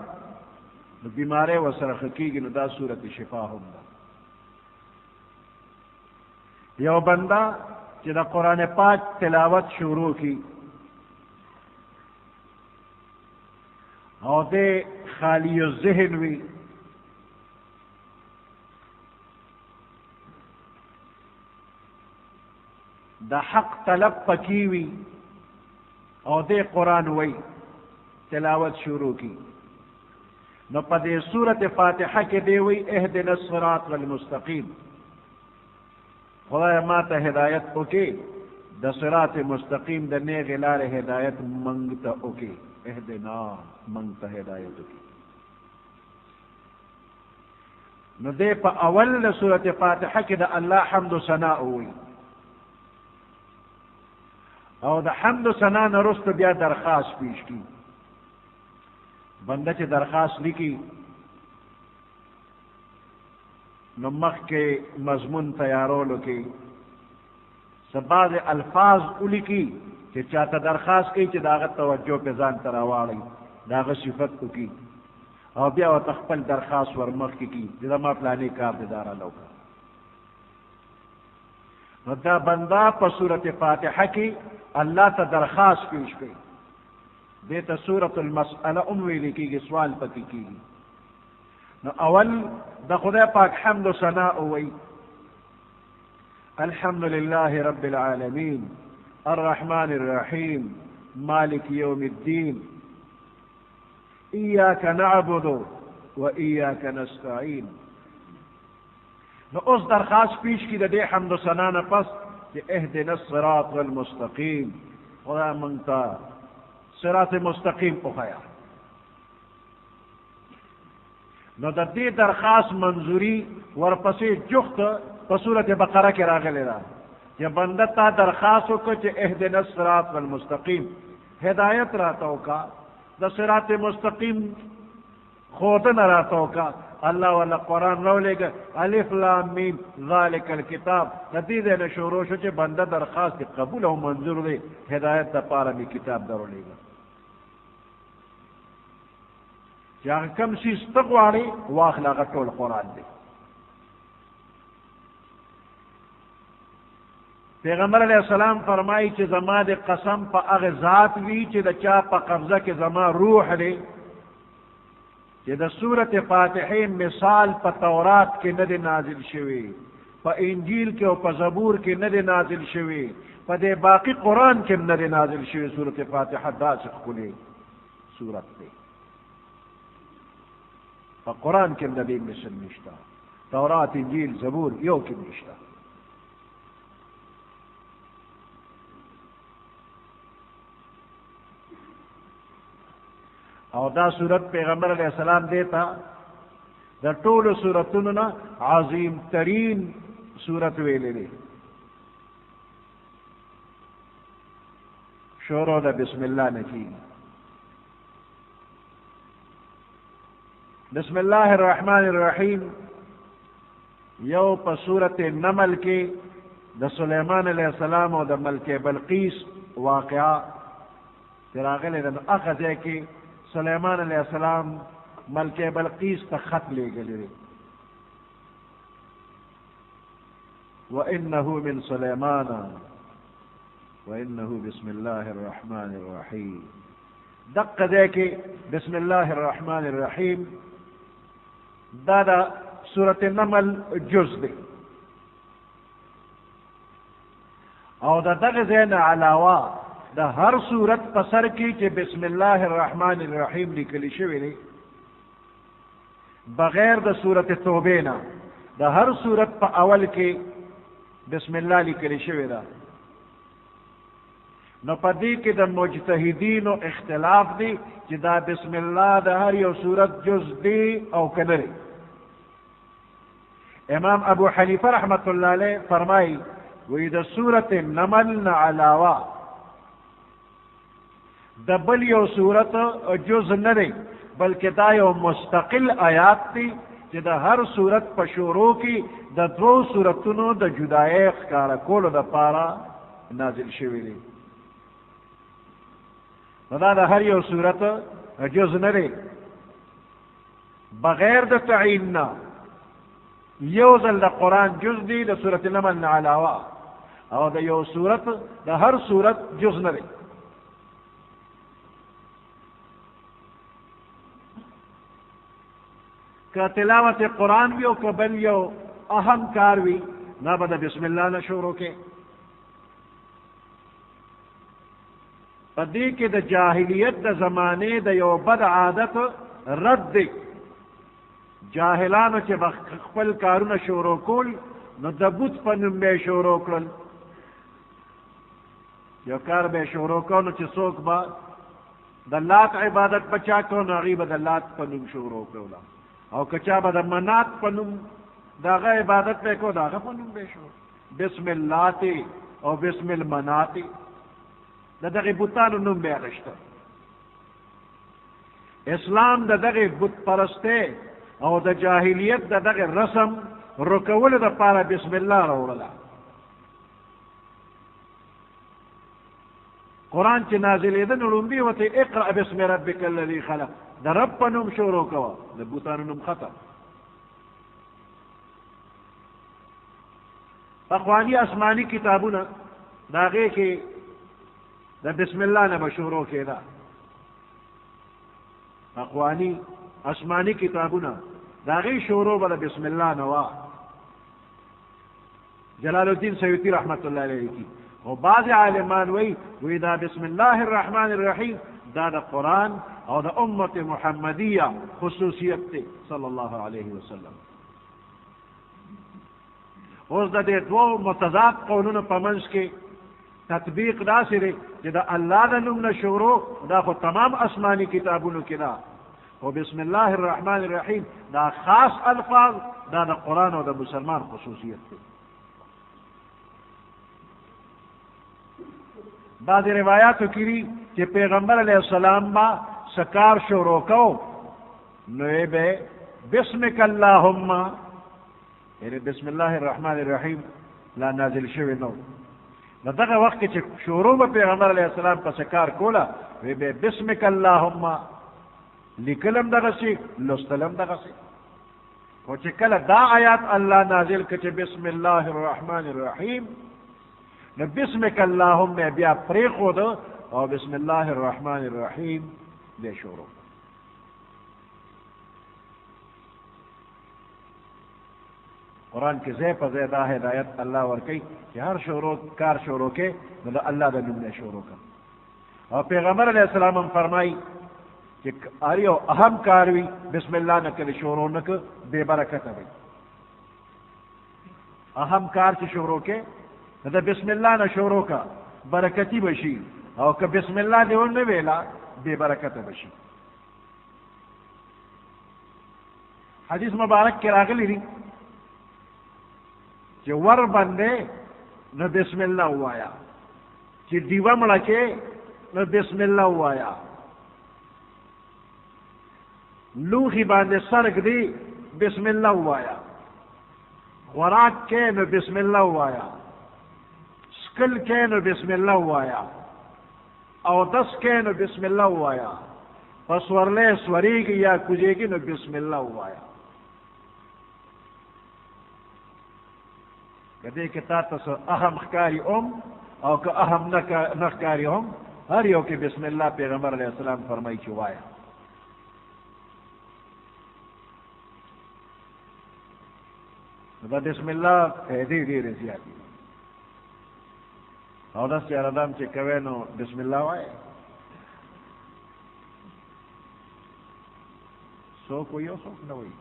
[SPEAKER 1] بیمارے و سرخکی گی نو دا سورت شفا ہم دا. یو بندہ چی دا قرآن پاک تلاوت شروع کی او دے خالی الذہن وی دا حق طلب پکیوی او دے قرآن وی تلاوت شروع کی نو پا دے سورت فاتحہ کے دے وی اہدنا الصراط المستقیم، خدای ما تا ہدایت اوکے دا صراط مستقیم دا نیغ لار ہدایت منگتا اوکے، اہدنا منگتا ہدایت اوکے. نو دے پا اول دا سورت فاتحہ کے دا اللہ حمد و ثناء ہوئی او دا حمد و ثناء نرست بیا درخواست پیش کی. بندہ چی درخواست لکی نو مخ کے مضمون تیارولو کی سباز الفاظ اولی کی کہ چاہتا درخواست کی چی داغت توجہ پہ زان تراوالی داغت صفت کو کی او بیا و تخپل درخواست ورمخ کی جدا ما پلانی کار دیدارا لوکا دا بندہ پا سورت فاتحہ کی اللہ تا درخواست پیش کی دیتا سورت المسئلہ اموی لکی گی سوال پکی کی گی نو اول دا خدا پاک حمد و ثناء وی الحمد للہ رب العالمین الرحمن الرحیم مالک یوم الدین ایاک نعبد و ایاک نستعین نو اس درخواست پیش کی دا دے حمد و ثناء پس کہ اہدنا الصراط المستقیم خدا منتا صراط مستقیم اخیا نو دا دی درخواست منظوری ورپسی جخت پسورت بقرہ کے راغلے را یا بندتا درخواستو کو چے اہدنا الصراط المستقیم ہدایت راتاو کا دا صراط مستقیم خودن راتاو کا اللہ والا قرآن رو لے گا الف لام میم ذالک الکتاب ندید نشورو شو چے بندہ درخواست قبول و منظور دے ہدایت دا پارا میں کتاب درو لے گا جہاں کم سیز تقواری واخلا غطول قرآن دے پیغمبر علیہ السلام فرمائی چے زما دے قسم پا اغذات وی چے دا چا پا قبضہ کے زما روح دے چے دا سورت فاتحین مثال پا تورات کے ندے نازل شوی پا انجیل کے و پا زبور کے ندے نازل شوی پا دے باقی قرآن کے ندے نازل شوی سورت فاتحہ دا سکھولے سورت دے پا قرآن کے ندے مثل نشتا تورات انجیل زبور یو کے نشتا اور دا سورت پیغمبر علیہ السلام دیتا دا طول سورتنا عظیم ترین سورت ویلے دے شورو دا بسم اللہ نکی بسم اللہ الرحمن الرحیم یو پا سورت نمل کے دا سلیمان علیہ السلام و دا ملک بلقیس واقعہ تراغل دا اخذے کی سلیمان علیہ السلام ملک بلقیس تا خط لے گلے وَإِنَّهُ مِن سُلَيْمَانَ وَإِنَّهُ بِسْمِ اللَّهِ الرَّحْمَنِ الرَّحِيمِ دق دے کے بسم اللہ الرحمن الرحیم دادا سورت نمل جز دے او دا دغزین علاوہ دا ہر صورت پسر کی کہ بسم اللہ الرحمن الرحیم لکلی شوی لے بغیر دا صورت توبینا دا ہر صورت پا اول کی بسم اللہ لکلی شوی دا نو پا دی کی دا مجتہدین و اختلاف دی کہ دا بسم اللہ دا ہر یو صورت جز دی او کنری امام ابو حنیفہ رحمت اللہ علیہ فرمائی وی دا صورت نمل علاوہ دا بل یو صورت جز ندے بلکہ دا یو مستقل آیات تی کہ دا ہر صورت پشورو کی دا دو صورتنو دا جدائے اخکارا کولو دا پارا نازل شوی دی دا ہر یو صورت جز ندے بغیر دا تعیننا یو ذل دا قرآن جز دی دا صورت نمل علاوہ او دا یو صورت دا ہر صورت جز ندے کہ تلاوت قرآن بھی او بل یو اہم کار بھی نہ بدا بسم اللہ نہ شروع کے پدی کے دا جاہلیت دا زمانے دا یو بد عادت رد دی جاہلانو چے بخپل کارون شروع کول نو دا بوت پنم بے شروع کل یو کار بے شروع کل چے سوک با دا لات عبادت بچا کل نغیب دا لات پنم شروع کولا او کچا با دا منات پنم دا غا عبادت پہ کو دا غا پنم بے شروع بسم اللہ تی او بسم المناتی دا دغی بوتانو نم بے رشتا اسلام دا دغی بوت پرستے او دا جاہلیت دا دغی رسم رکول دا پارا بسم اللہ روڑلا قرآن چی نازل ایدن علوم بی وطی اقرأ بسم ربک اللذی خلق دا رب پا نم شروع کوا دا بوتانو نم ختم پخوانی آسمانی کتابونه داغه کې د بسم الله نه بشورو کېدا پخوانی آسمانی کتابونه داغه شروع بل بسم الله نوا جلال الدین سیوطی رحمت الله علیه کی او بعض عالمان وی دا بسم الله الرحمن الرحیم دا د قرآن او د امت محمدیه خصوصیت ته صلی الله علیه وسلم. اوس د دې دوه متضاد قولونو په منځ کې تطبیق داسې دی چې د الله د نوم نه شروع دا خو تمام آسمانی کتابونو کې ده، او بسم الله الرحمن الرحیم دا خاص الفاظ دا د قرآن او د مسلمان خصوصیت دی. بعض روایاتو کې دي چې پیغمبر علیہ السلام با سکار شروع کو نو به بسمک اللهم، یعنی بسم الله الرحمن الرحیم لا نازل شوی نو. نو دغه وخت چې شروع به پیغمبر علیہ السلام په سکار کوله وی به بسمک اللهم، لیکلم دغه شي لستلم دغه شي. او چې کله دا آیات الله نازل کړي چې بسم الله الرحمن الرحیم نو بسمک اللهم بیا پرېښود او بسم الله الرحمن الرحیم بیا شروع. قرآن کې ځای په ځای دا هدایت الله ورکوي چې هر شروع کار شروع کې نو د الله د نوم نه شروع کړه. او پیغمبر علیہ السلام هم فرمایي چې هر یو اهم کار وي بسم الله نه کله شروع نه کړه بې برکته وي. اهم کار چې شروع کې دا بسم الله نه شروع کا برکتی بشي، او که بسم الله دی ونه ویلا بے برکت بشي. حدیث مبارک کې راغلی دی چې ور باندې نو بسم الله وایا، چې دیوه مړه کې نو بسم الله وایا، لوخي باندې سرک دی بسم الله وایا، خوراک کې نو بسم الله وایا، کل کینو بسم الله وایا، او دس کینو بسم الله وایا، پس ورلے سوریگی یا کجیگی نو بسم الله وایا. کدی که تا تاسو اهم خکاری او که اهم نخکاری هر یو که بسم الله پیغمبر علیہ السلام فرمائی چی وایا. دا بسم الله فیدی دیر زیادی او دس چه اردام چه کوي نو بسم الله وای. څوک یو څوک نه وایي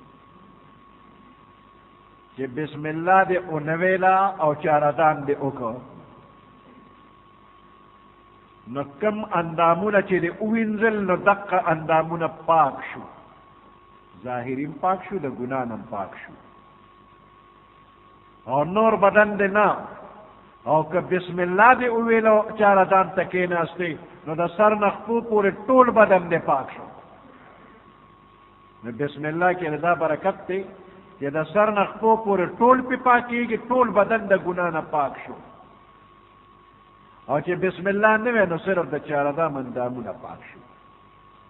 [SPEAKER 1] چې بسم الله دې اونویلا او چاردان دې وکړه نو کم اندامونه چې دې اوینځل نو دقه اندامونه پاک شو، ظاهریم پاک شو، د ګناه نه پاک شو، او نور بدن دې نه. او که بسم الله دی اویلو چاردان تکې ناستی نو د سر نخپو پورې ټول بدن دی پاک شو. نو بسم الله کې دا برکت دی چې د سر نخپو پورې ټول پی پاکېږي، ټول بدن د ګناه نه پاک شو. او چې بسم الله نه وی نو صرف د چاردان اندامونه پاک شو،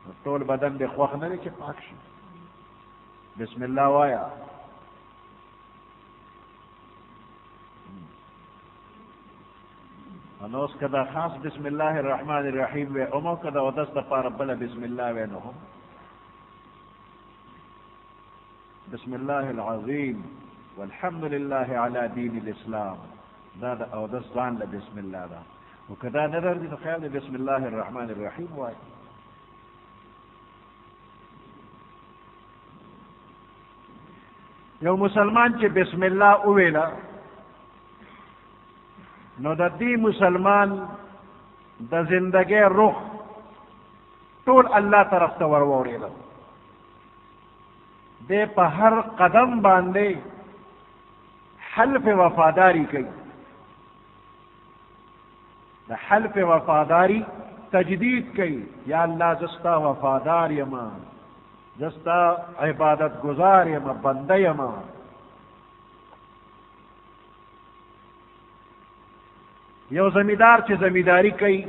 [SPEAKER 1] نو ټول بدن دی خوښ نه دی چې پاک شي. بسم الله وایا. انوس کدا خاص بسم الله الرحمن الرحیم وی امو کدا ودست پار بل بسم الله وی نو بسم الله العظیم والحمد لله على دین الاسلام دا او دست ځان له بسم الله دا. وکدا نظر دي خیال بسم الله الرحمن الرحیم وای. یو مسلمان چې بسم الله اویلا نو د دې مسلمان د زندګۍ روح ټول الله طرف ته وروړېده. دې په هر قدم باندې حلف وفاداری کوي، د حلف وفاداری تجدید کوي. یا الله زستا وفادار یما، زستا عبادت گزار یما، بنده یما. یو زمیدار چې زمیداری کوي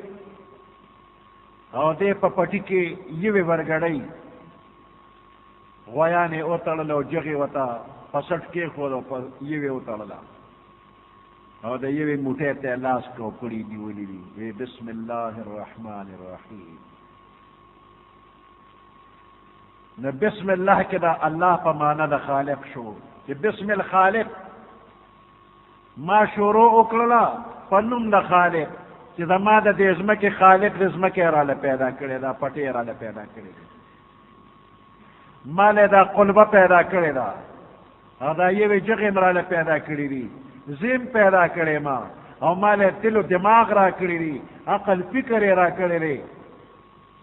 [SPEAKER 1] او دې په پټي کې یوې ورګړۍ غویانې وتړله او جغې ورته په سټ کېښوده او په یوې وتړله او د یوې موټۍ ته لاس کو کړي نیولي دي وی بسم الله الرحمن الرحیم. نو بسم الله کې دا الله په معنا د خالق شو چې بسم الخالق ما شروع وکړله په نوم د خالق چې زما د دې ځمکې خالق د ځمکې راله پیدا کړې ده پټې راله پیدا کړې ده ما له دا قلبه پیدا کړې ده او دا یوې جغې م راله پیدا کړي دي زیم پیدا کړی ما او ما له دل و دماغ را کړي دي عقل فکر یې را کړی دی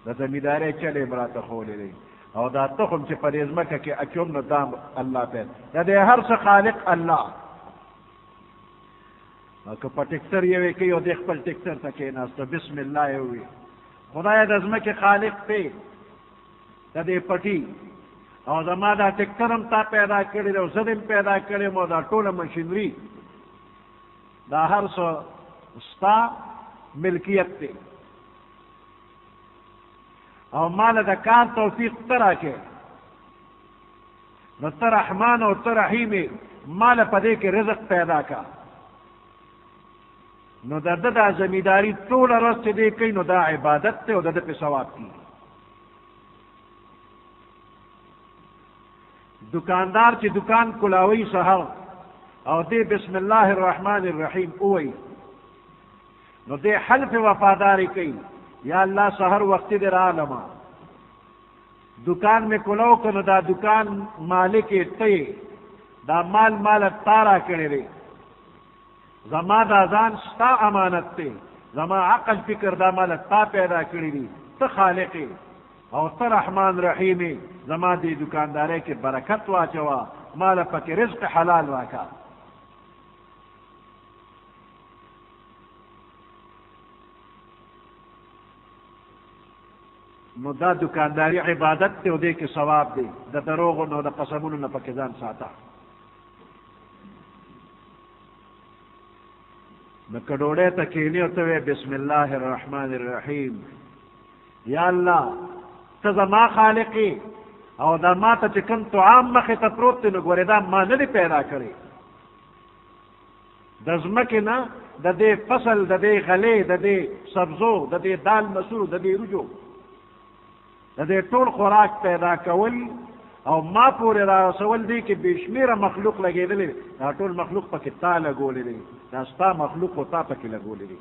[SPEAKER 1] د زمیندارۍ چل یې م راته ښولی دی او دا تخم چې په دې ځمکه کې اچوم نو دا الله پیدا د دې هر څه خالق الله. که په ټکټر یې وی کوي او دې خپل ټکټر ته کېناسته بسم الله یې ووي خدای د ځمکې خالق دی د دې پټي او زما دا ټکټر هم تا پیدا کړی دی او زه دې پیدا کړی م او دا ټوله مشینري دا هر څه ستا ملکیت دی او ما له د کار توفیق ته راکړې نو ته رحمان او ته رحیم یې ما له په دې کې رزق پیدا کا نو د ده دا زمینداري ټوله ورځ چې دی کوي نو دا عبادت دی او د ده پې ثواب کېږي. دکاندار چې دکان کلاوي سهار او دی بسم الله الرحمن الرحیم ووایي نو دی حلف وفاداری کوي یا الله سحر وقتی دی رالما دکان میں کلو کنو دا دکان مالک تی دا مال تارا کړی دی زما دا ځان ستا امانت تی زما عقل فکر دا مال تا پیدا کړی دی ته خالق او ته رحمان رحیم زما دی دکاندارۍ کې برکت واچوه مال پکې رزق حلال واکا. نو دا دکانداری عبادت دی او دې کې ثواب دی د دروغو نو د قسمونو نه پکې ځان ساته. نو که ډوډۍ ته کښېنې او ته وایې بسم الله الرحمن الرحیم یا الله ته زما خالق او دا ما ته چې کوم طعام مخې ته پروت دی نو ګورې دا ما نه دی پیدا کړی د ځمکې نه د دې فصل د دې غلې د دې سبزو د دې دال مسور د دې رجو د دې ټول خوراک پیدا کول او ما پورې را رسول دی کې بې شمېره مخلوق لګېدلی دی دا ټول مخلوق پکې تا لګولی دی دا ستا مخلوق خو تا پکې لګولی دی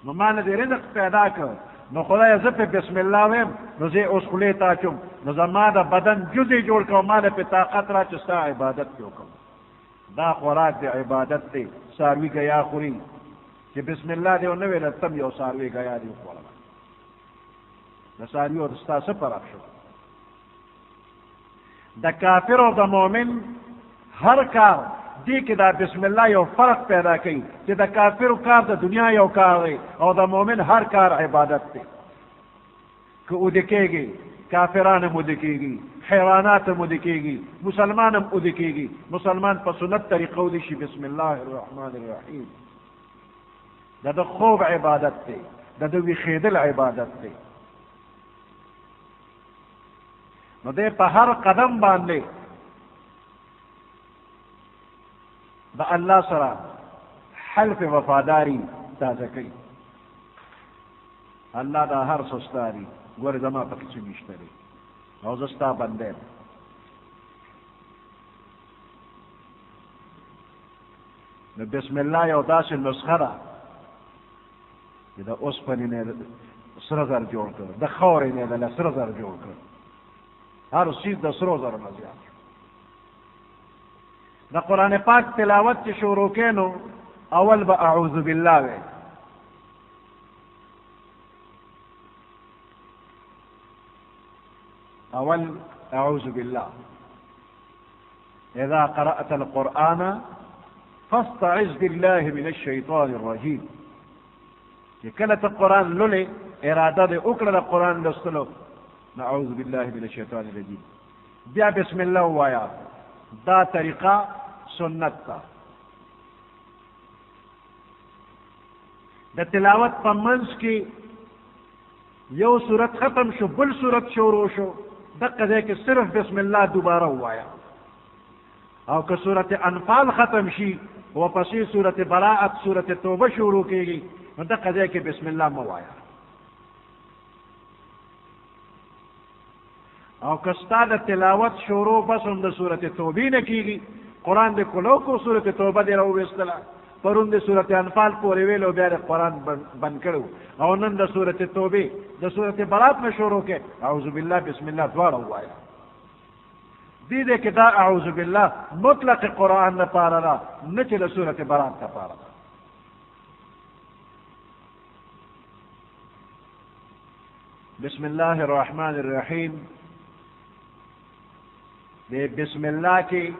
[SPEAKER 1] نو ما نه دې رزق پیدا کړ نو خدایه زه پې بسم الله ویم نو زه اوس خولې ته اچوم نو زما د بدن جزې جوړ کړم ما له پې طاقت را چې ستا عبادت پې وکړم دا خوراک دی عبادت دی څاروي ګیا خوري چې بسم الله دی او نه ویله تم یو څاروي ګیا دی وخوړله د څاروي او د ستا څه فرق شو د کافر او د مؤمن هر کار دی کې دا بسم الله یو فرق پیدا کوي چې د کافرو کار د دنیا یو کار دی او د مؤمن هر کار عبادت دی که اوده کېږي کافران هم اوده کېږي حیوانات هم اوده کېږي مسلمان هم اوده کېږي مسلمان په سنت طریقه اوده شي بسم الله الرحمن الرحیم د ده خوب عبادت دی د ده ویښېدل عبادت دی نو دی په هر قدم باندې د الله سره حلف وفاداری تازه کوي الله دا هر څه ستا دي ګورې زما پکې څه نشته دی او زه ستا بنده یم نو بسم الله یو داسې نسخه ده چې د اوسپنې نه سره زر جوړ کړ د خاورې نه د سره زر جوړ کړ هر چیز د سرو زرو نه زیات د قرآن پاک تلاوت چې شروع کې نو اول به اعوذ بالله وی اول اعوذ بالله اذا قرأت القرآن فاستعذ بالله من الشيطان الرجيم چې کله ته قرآن لولې اراده دې وکړه د قرآن لوستلو نعوذ بالله من الشیطان الرجیم بیا بسم الله وایا دا طریقه سنت تا د تلاوت په منځ کې یو صورت ختم شو بل صورت شروع شو دقه ځای کې صرف بسم الله دوباره وایا او که سورت انفال ختم شي وپسې سورت براءت سورت توبه شروع کېږي نو دغه ځای کې بسم الله مه وایه. او که ستا د تلاوت شروع بس هم د سورت توبې نه کېږي، قرآن دې کلو کو سورت توبه دې راوویستله، پرون د سورت انفال پورې ویل او بیا د قرآن بند کړو، او نن د سورت توبې د سورت برات نه شروع کې اعوذ بالله بسم الله دواړه ووایه. دې دې کې دا اعوذ بالله مطلق قرآن لپاره ده، نه چې د سورت برات لپاره ده. بسم الله الرحمن الرحیم دې بسم الله کې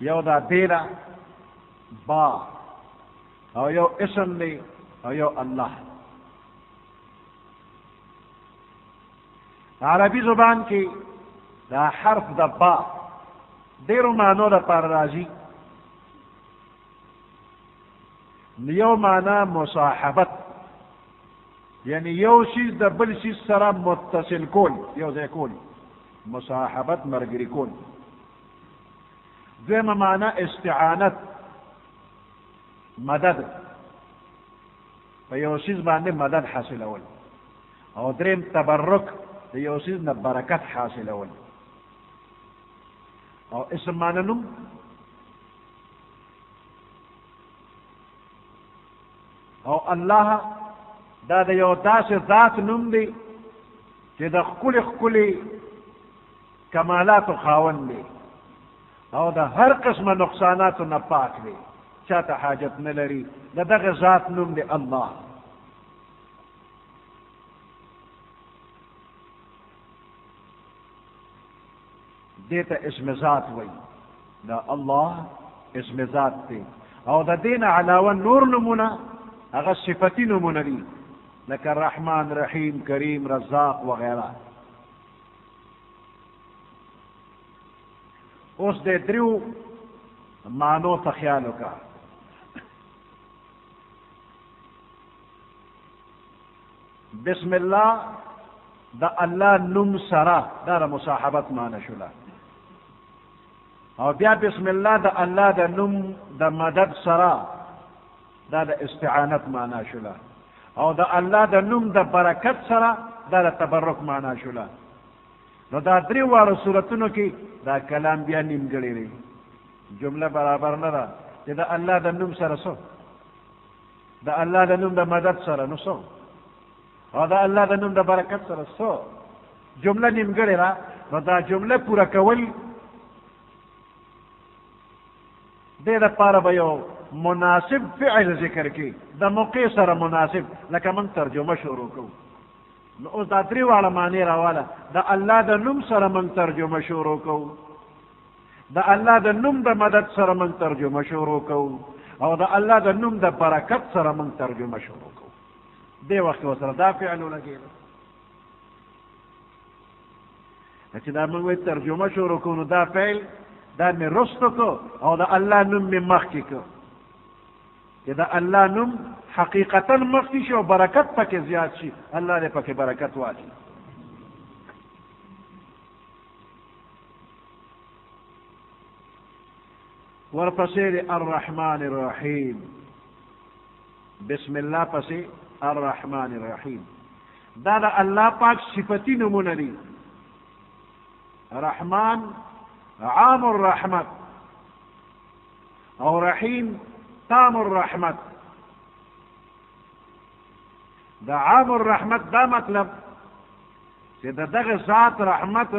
[SPEAKER 1] یو دا دیره با او یو اسم دی او یو الله. عربی زبان کې دا حرف د با ډیرو معنو لپاره راځي. یو معنا مصاحبت، یعنی you she's the bill she's سره متصل کول، یو ځای کول، مصاحبت مرګري کول. دویمه معنا استعانت، مدد، په یو شیز باندې مدد حاصلول. او دریم تبرک، د یو شیز نه برکت حاصلول. او اسم معنا نوم، او الله دا د یو داسې ذات نوم دی چې د ښکلي ښکلي کمالاتو خاوند دی او د هر قسمه نقصاناتو نه پاک دی، چاته حاجت نه لري. د دغه ذات نوم دی الله. دې ته اسم ذات وایي. دا الله اسم ذات دی. او د دې نه علاوه نور نومونه هغه صفتي نومونه دي، لکه رحمان، رحیم، کریم، رزاق وغیرہ. اوس د دریو معنو ته خیال وکړه. بسم الله د الله نوم سره دا د مصاحبت معنی شوله، او بیا بسم الله د الله د نوم د مدد سره دا د استعانت معنی شوله، او د الله د نوم د برکت سره دا د تبرک معنی شوله. نو دا درې واړو صورتونو کې دا کلام بیا نیمګړی دی، جمله برابر نه ده چې د الله د نوم سره څه، د الله د نوم د مدد سره نو څه، او د الله د نوم د برکت سره څه، جمله نیمګړې ده. نو دا جمله پوره کول دې دپاره به یو مناسب فعل ذکر کی، د موقع سره مناسب، لکه من ترجمه شروع کوو. نو اوس دا درې واړه معنی راواله. د الله د نوم سره من ترجمه شروع کوو، د الله د نوم د مدد سره من ترجمه شروع کوو، او د الله د نوم د برکت سره من ترجمه شروع کوو. دې وخت ورسره دا فعل ولګېده چې دا موږ وایي ترجمه شروع کوو، نو دا فعل دا مې رسته کو او د الله نوم مې مخکې کو، چې د الله نوم حقیقتا مخکې شي او برکت پکې زیات شي، الله دې پکې برکت واچي. ورپسې الرحمن الرحیم، بسم الله پسې الرحمن الرحیم. دا د الله پاک صفتی نمونه دي. رحمان عام الرحمت او رحیم تام الرحمت. دا عام الرحمت دا مطلب چې دغه ذات رحمت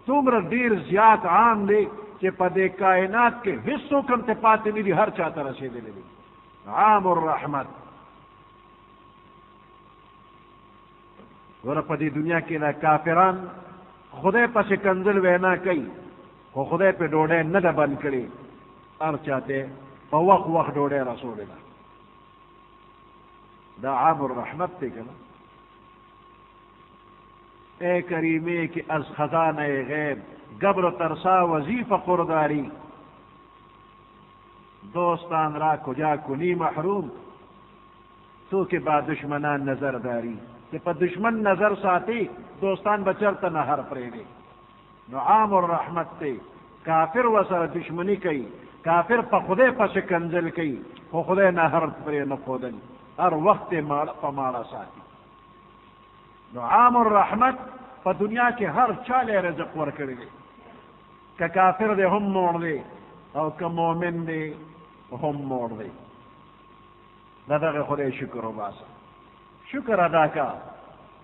[SPEAKER 1] دومره ډیر زیات عام دی چې په دې کائنات کې هیڅوک هم ته پاتې نه دي، هر چا ته رسېدلی دی. عام الرحمت. ګوره په دې دنیا کې دا کافران خدای پسې کنځل وینا کوي، خو خدای په ډوډۍ نه ده بند کړې، هر چا ته په وخت وخت ډوډۍ رسولې ده. دا عام الرحمت دی که نه؟ اے کریمے کی از خزانہ غیب گبر و ترسا وظیفہ قرداری، دوستان را کجا کنی محروم تو که با دشمنان نظر داری. کہ پا دشمن نظر ساتی دوستان بچرتا نہر پریدے. نو عام الرحمت تے کافر وسره دشمنی کوي، کافر په خدای پسې کنځل کوي، خو خدای نه هر پرې نه ښودل، هر وخت یې ماړه په ماړه ساتي. نو عام الرحمت په دنیا کې هر چا له رزق ورکړی دی، که کافر دی هم موړ دی او که مؤمن دی هم موړ دی. د دغه خدای شکر وباسه، شکر ادا کا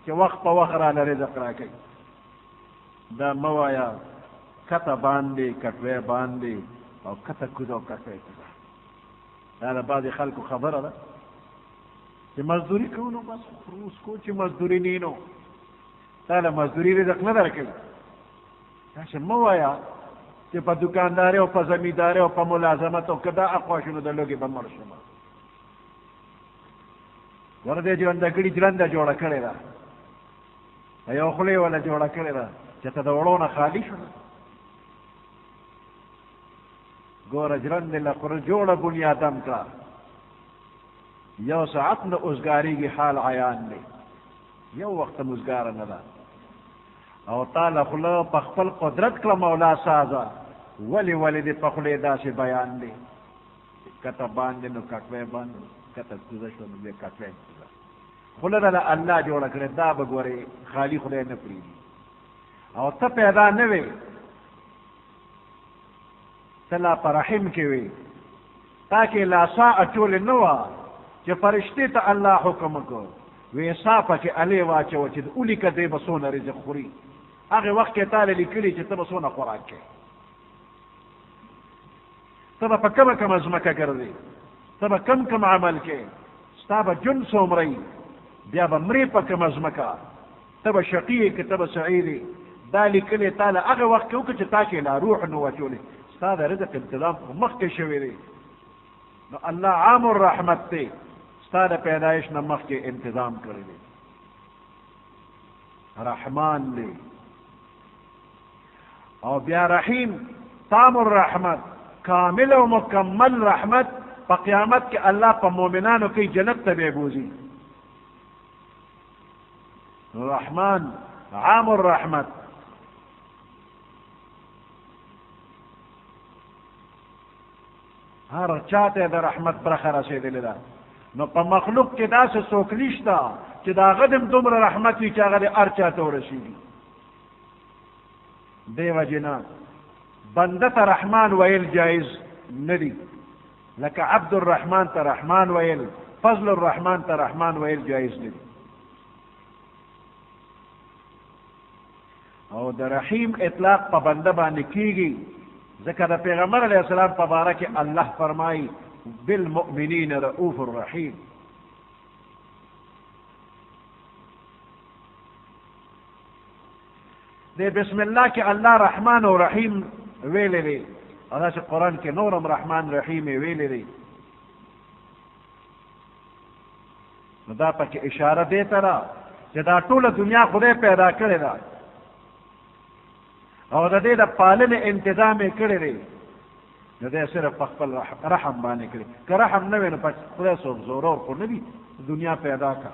[SPEAKER 1] چې وخت په وخت راله رزق راکوي. دا مه وایه کته باندې کټوی باندې او کته کوز او کټوی کوزه. دا د بعضې خلکو خبره ده چې مزدوري کوو نو بس روز کو چې مزدوري نه نو تا له مزدوري رزق نه درکوي. داسې مه وایه چې په دکاندارۍ او په زمیندارۍ او په ملازمت او که دا اقوا شو نو د لوږې به مړ شم. ور دې ژوندګړي ژرنده جوړه کړې ده، یو خوله یې وله جوړه کړې ده چې ته د وړو نه خالي شو. ګوره ژرندې له خوره جوړه بنیادم کا، یو ساعت نه اوزګارېږي حال عیان دی، یو وخت اوزګاره نه ده. او تا له خوله په خپل قدرت کړه مولا سازه، ولې دې په خولې داسې بیان دی. کته باندې نو کټوی باندې، کته کوزه شو نو بیا کټوی کوزه. خوله له الله جوړه کړې، دا به ګورې خالي خدای نه پرېږدي. او ته پیدا نه وې، ته لا په رحم کې وې، تا کې لا سا اچولې نه وه چې فرشتې ته الله حکم وکړ وې سا پکې الې واچوه چې ولیکه دی به څونه رزق خوري. هغې وخت کې تا له لیکلي چې ته به څونه خوراک کوې، ته به په کومه کومه ځمکه ګرځې، ته به کم عمل کوې، ستا به جون څومره بیا به مرې په کومه ځمکه، ته به شقي یې که ته به سعید یې. دا لیکلې تا له هغه وخت کې وکړه چې تا کې لا روح نه واچولې، ستا د رزق انتظام خو مخکې شوی دی. نو الله عام الرحمت دی، ستا د پیدایش نه مخکې انتظام کړی دی. رحمان دی او بیا رحیم، تام الرحمت، کامل او مکمل رحمت. په قیامت کې الله په مؤمنانو کې جنت ته به بوزي. رحمان عام الرحمت. هر چاته د رحمت برخه رسېدلې ده. نو په مخلوق کې داسې څوک نشته چې د هغه دم دومره رحمت وي چې هغه د هر چا ته ورسېږي. دې وجې نه بنده ته رحمان ویل جایز نه دي، لکه عبد الرحمن ته رحمان ویل، فضل الرحمن ته رحمان ویل جایز نه دي. او د رحیم اطلاق په بنده باندې کیږي، ځکه د پیغمبر علیه السلام په باره کې الله فرمایي بالمؤمنین رؤوف الرحیم. د بسم الله کې الله رحمان او رحیم ویلې دی، او داسې قرآن کې نورم رحمان رحیم ویلې دی. نو دا پکې اشاره دی ته ده چې دا ټوله دنیا خدای پیدا کړې ده او د دې د پالنې انتظام یې کړی دی. نو دی صرف په خپل رحم باندې کړي. که رحم نه وي نو خدای څوک زورور خو نه وي دنیا پیدا کړه،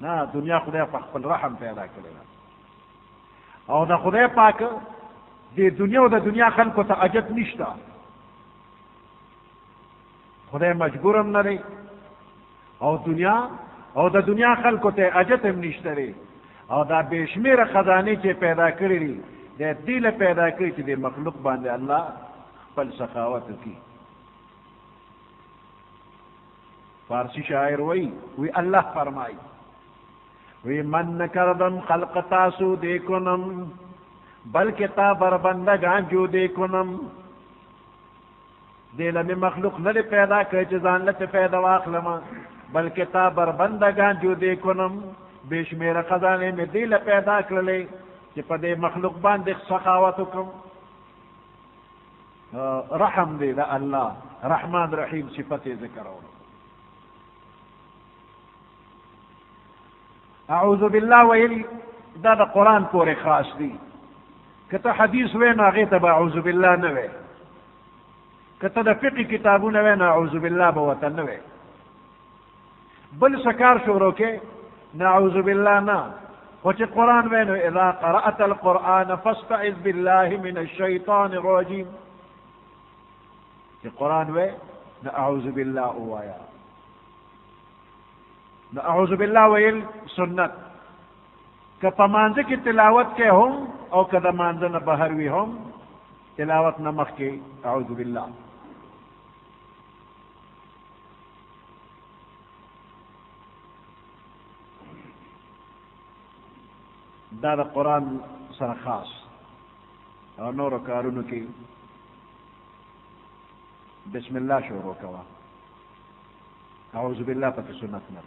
[SPEAKER 1] نه، دنیا خدای په خپل رحم پیدا کړې ده. او د خدای پاک د دنیا او د دنیا خلکو ته اجت نشته، خدای مجبور هم نه دی، او د دنیا خلکو ته اجت هم نشته دی. او دا بے شمیره خزانې چې پیدا کړي دي د دې له پیدا کړي چې د مخلوق باندې الله خپل سخاوت وکړي. فارسی شاعر وی الله فرمایي وی من کردم خلق تاسو دے کنم بلکہ تا بربندگان جو دے کنم. دے لمی مخلوق نہ پیدا کر چزان لت پیدا واخلما بلکہ تا بربندگان جو دے کنم. بے شمیر خزانے میں دل پیدا کر لے کہ پدے مخلوق باندې سخاوت کم. رحم دے دا اللہ رحمان رحیم صفت ذکر ہو. اعوذ باللہ ویل دا دا قرآن پورے خاص دی. کتا حدیث وے نا غیتا با اعوذ باللہ نوے، کتا دا فقی کتابو نوے نا اعوذ باللہ بوتا نوے. بل سکار شورو کے نا اعوذ باللہ نا وچ قرآن وینو اذا قرأت القرآن فاستعذ بالله من الشیطان الرجیم چ قرآن وے نہ اعوذ باللہ اوایا نہ اعوذ باللہ ویل سنت کہ پمانز کی تلاوت کے ہوں او کدا مانز نہ بہروی ہوں تلاوت نمخ کے اعوذ باللہ دا قرآن سر خاص اور نور کارونو کی بسم اللہ شروع کوا اعوذ باللہ پتہ سنت نہ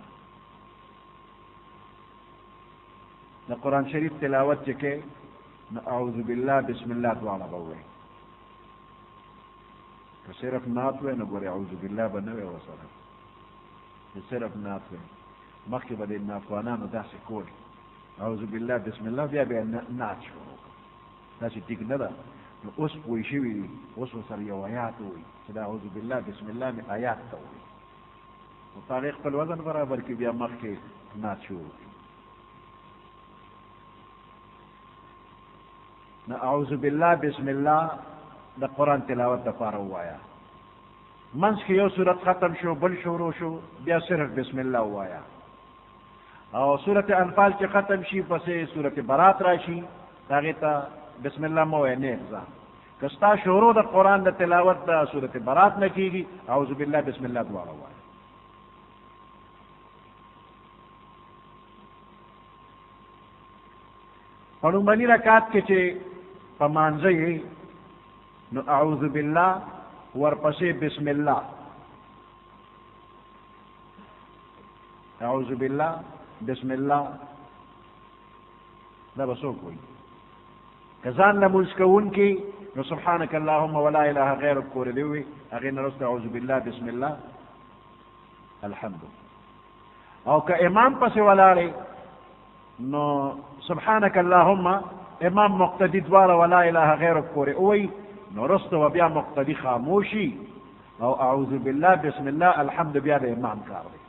[SPEAKER 1] دا قرآن شریف تلاوت چکے نہ اعوذ باللہ بسم اللہ دعانا بوئے کہ صرف نات ہوئے نہ بورے اعوذ باللہ بنوے وصرف صرف نات ہوئے مخی بدے ناتوانا نو دا سکول اعوذ باللہ بسم اللہ بیا بیا نات شروع دا سی ٹک ندا اس پوئی شوی دی اس وصر یو آیات ہوئی چدا اعوذ باللہ بسم اللہ میں آیات تا ہوئی و تاریخ پل وزن برابر کی بیا مخ کے نات شروع کی نہ اعوذ باللہ بسم اللہ دا قرآن تلاوت دا پارا ہوایا منس کی یو صورت ختم شو بل شروع شو بیا صرف بسم اللہ ہوایا اور صورت انفال کی ختم شی پسے صورت برات راشی تاغیتا بسم اللہ موے نیغزا کستا شروع دا قرآن دا تلاوت دا صورت برات نہ کی گی اعوذ باللہ بسم اللہ دعا ہوا ہے پڑھوں بنی رکات کے چے پمانزئی نو اعوذ باللہ ورپسے بسم اللہ اعوذ باللہ بسم اللہ دا بسو کوئی کزان نموز کون کی نو سبحانک اللہم ولا الہ غیرک کور دیوی اغین رست اعوذ باللہ بسم اللہ الحمد او کا امام پس ولارے نو سبحانک اللہم امام مقتدی دوارا ولا الہ غیرک کور اوی نو رست و بیا مقتدی خاموشی او اعوذ باللہ بسم اللہ الحمد بیا دا امام کار دی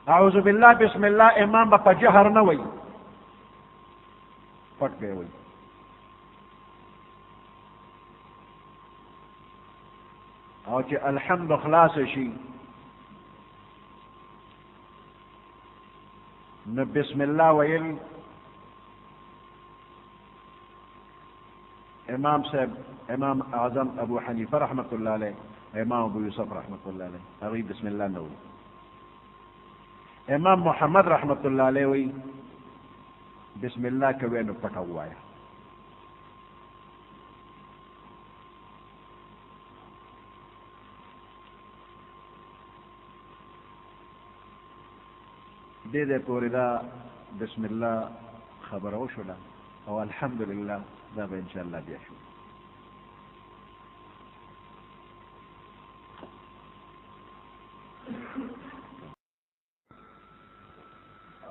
[SPEAKER 1] اعوذ باللہ بسم اللہ امام با جہر نوی پٹ گئے وی او چی الحمد خلاص شی نو بسم اللہ ویل امام صاحب امام اعظم ابو حنیفہ رحمت اللہ علیہ امام ابو یوسف رحمت اللہ علیہ اگی بسم اللہ نو امام محمد رحمت اللہ علیہ وی بسم اللہ کے وینو پٹا ہوا ہے دے دے پوری دا بسم اللہ خبر ہو شلا او الحمدللہ دا با انشاءاللہ بیا شو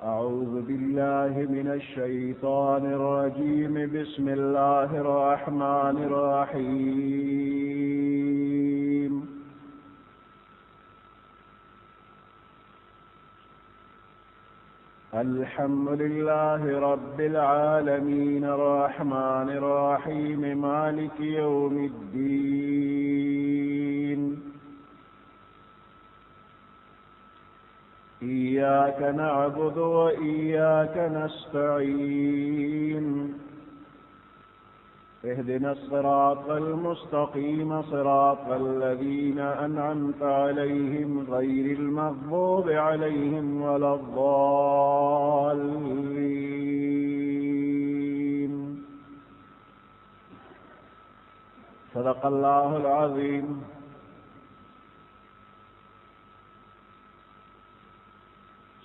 [SPEAKER 1] اعوذ باللہ من الشیطان الرجیم بسم اللہ الرحمن الرحیم الحمد لله رب العالمين الرحمن الرحيم مالك يوم الدين إياك نعبد وإياك نستعين اهدنا الصراط المستقيم صراط الذين أنعمت عليهم غير المغضوب عليهم ولا الضالين صدق الله العظيم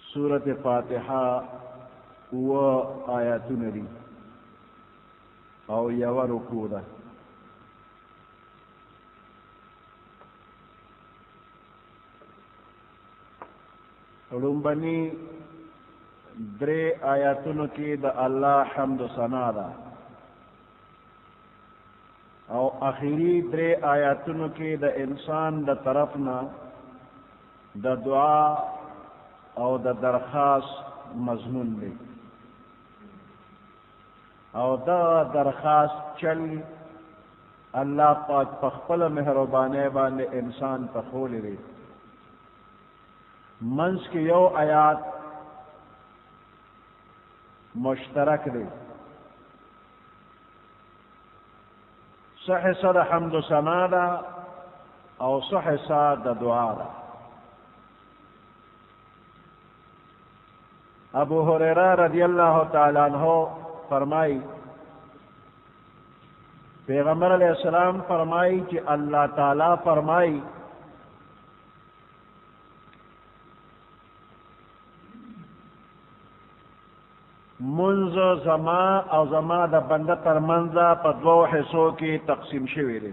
[SPEAKER 1] سورة فاتحة و آيات نبي او یو رکوع ده رنبنی درے آیاتونو کی دا اللہ حمد و ثنا ده او اخیری درے آیاتونو کی دا انسان دا طرفنا دا دعا او د درخواست مضمون دی او دا درخواست چل اللہ پاک پخپل مہربانے باندې انسان پخولی دی منس کی یو آیات مشترک دی صحیح صد حمد و ثنا دا او صحیح صد دعا دا ابو ہریرہ رضی اللہ تعالیٰ عنہ فرمائی پیغمبر علیہ السلام فرمائی کہ اللہ تعالیٰ فرمائی منز زما او زما دا بندہ تر منزا پا دو حصوں کی تقسیم شوی دی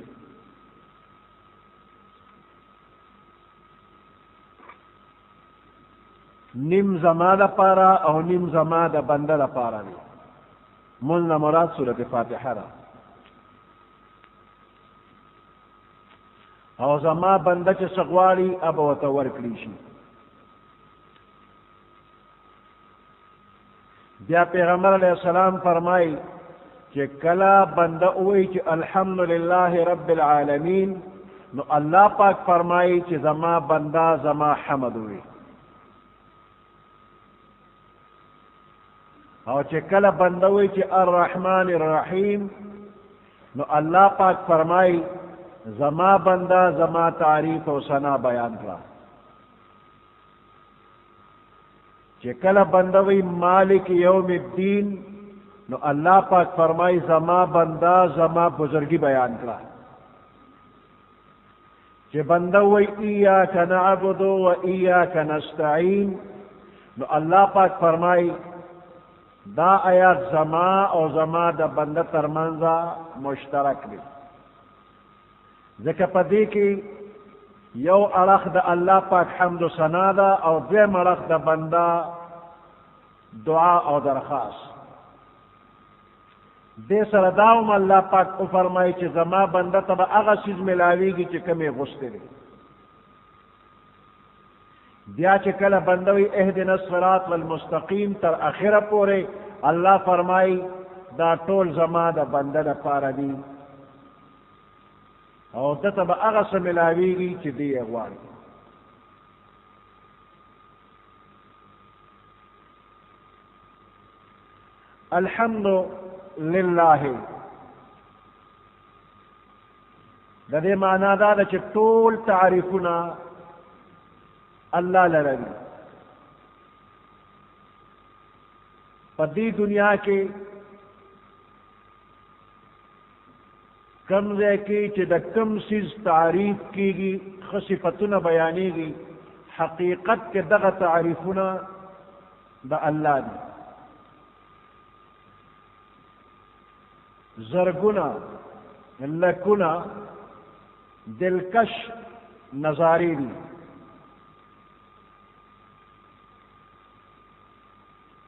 [SPEAKER 1] نیم زما دا پارا او نیم زما دا بندہ دا پارا دی منز مراد سورت فاتحہ را او زما بندہ چه سغوالی اب وطور کلیشی بیا پیغمبر علیہ السلام فرمائی کہ کلا بندہ اوئی کہ الحمدللہ رب العالمین نو اللہ پاک فرمائی کہ زما بندہ زما حمد ہوئی اور کہ کلا بندہ ہوئی کہ الرحمن الرحیم نو اللہ پاک فرمائی زما بندہ زما تعریف و ثنا بیان کرا کہ کلا بندہ وی مالک یوم الدین نو اللہ پاک فرمائی زما بندہ زما بزرگی بیان کرا کہ بندہ وی ایاک نعبد و ایاک نستعین نو اللہ پاک فرمائی دا آیات زما او زما دا بندہ ترمنزا مشترک دی ذکر پدی کی یو اڑخ دا اللہ پاک حمد و ثنا دا او دویم اڑخ دا بندہ دعا او درخواست دے سرداؤم اللہ پاک او فرمائی چی زما بندہ تبا اغا چیز ملاوی گی چی کمی غستے دی بیا چی کل بندوی اہدنا الصراط والمستقیم تر اخیر پورے اللہ فرمائی دا طول زما دا بندہ دا پارا دی او دتا با اغا سملاویگی چی دی اغواری الحمد للہ دا دے معنی دا چی طول تعریفنا اللہ لرگی پدی دنیا کے کم زے کی چی دا کم سیز تعریف کی گی خصفتنا بیانی گی حقیقت کے دغا تعریفنا دا اللہ دی زرگنا لکنا دلکش نظاری دی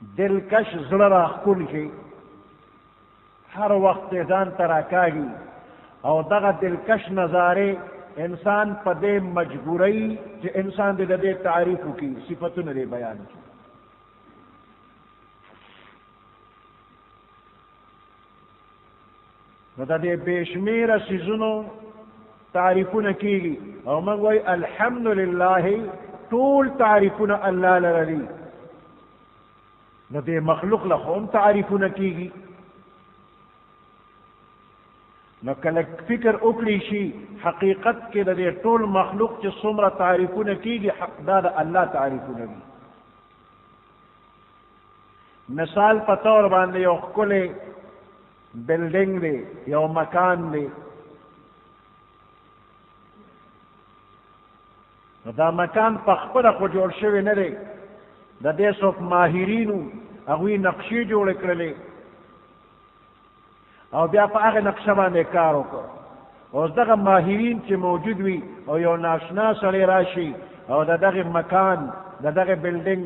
[SPEAKER 1] دلکش زڑا کن کی ہر وقت ځان تراکاگی او دغه دلکش نظارے انسان پدے مجبوری کہ انسان دے تعریف کی صفتوں نے بیان کی دے بےشمیر سیزنوں تعریفون کی او منگوئی الحمدللہ طول تعریفون اللہ لرلی دے مخلوق لخون تعریفون کی نو کلک فکر اکلی شی حقیقت کے دے طول مخلوق چی سمرہ تعریفون کی گی حق دا اللہ تعریفون کی مثال پتور باندے you clay building they you مکان دے دا مکان پخپل خو جوڑ شوی ندے دا دے سوک ماہرینو اگوی نقشی جوڑ کرلے او بیا پا آغا نقشہ باندے کارو کر او دغا ماہرین چی موجود وی او یو ناشنا سڑی راشی او دغا مکان دغا بلڈنگ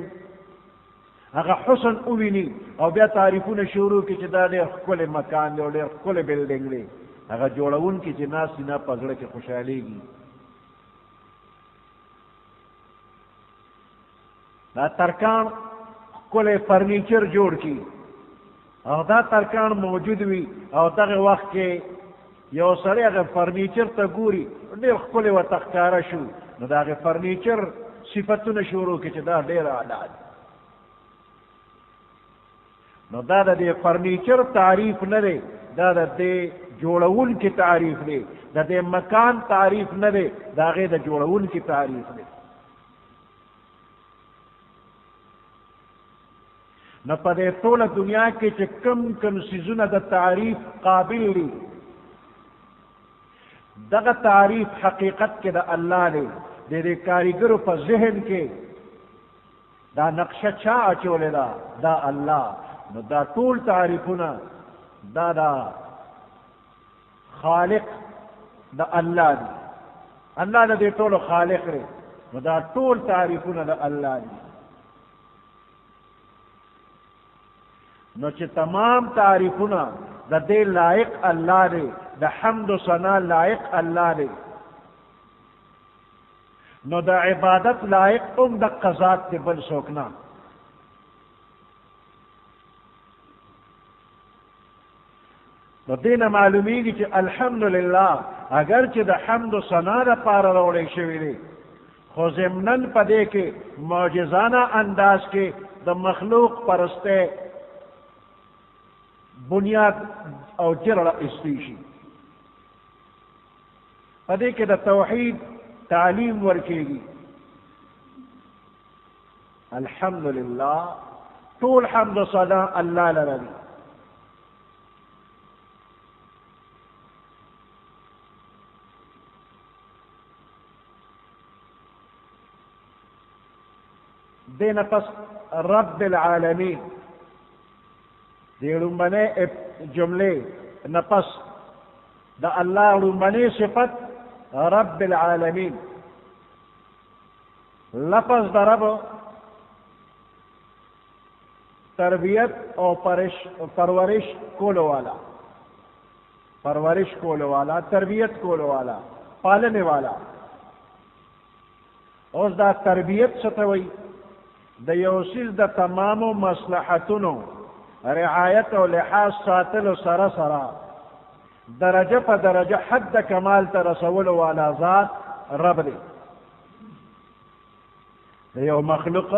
[SPEAKER 1] اگا حسن اوینی او بیا تعریفون شروع کی چی دا دیر کل مکان دے او دیر کل بلڈنگ دے اگا جوڑون کی چی ناسی نا پزڑے کی خوشحالی گی دا ترکان ښکلی فرنیچر جوړ کړي او دا ترکان موجود وي او دغه وخت کې یو سړی هغه فرنیچر ته ګوري ډېر ښکلی ورته ښکاره شو نو د هغې فرنیچر صفتونه شروع کړي چې دا ډېر اعلی دی نو دا د دې فرنیچر تعریف نه دی دا د دې جوړونکي تعریف دی د دې مکان تعریف نه دی د هغې د جوړونکي تعریف دی نو په دې ټوله دنیا کې چې کم څیزونه د تعریف قابل دي دغه تعریف حقیقت کې د الله دی د دې کاریګرو په ذهن کې دا نقشه چا اچولې ده دا الله نو دا ټول تعریفونه دا خالق د الله دی الله د دې ټولو خالق دی نو دا ټول تعریفونه د الله دی نو چې تمام تعریفونه د دې لایق الله دی د حمد و ثنا لایق الله دی نو د عبادت لایق هم د قضات دی بل څوک نه نو دې نه معلومیږي چې الحمدلله اگر چې د حمد و ثنا دپاره راوړی شوي دی خو ضمناً په دې کې معجزانه انداز کې د مخلوق پرستی بنیاد او جرړه ایستی شي په دې کې د توحید تعلیم ورکېږي الحمدلله ټول حمد و ثنا الله لره دی دې نه پس رب العالمین دې لومبنۍ جملې نه پس د الله لومبنۍ صفت رب العالمین لفظ د رب تربیت او پرورش کولو والا تربیت کولو والا پالنے والا اوس دا تربیت څه ته وایي د یو څیز د تمامو مصلحتونو رعایت او لحاظ ساتلو سره سره درجه په درجه حد کمال ته رسولو والا ذات رب دی د یو مخلوق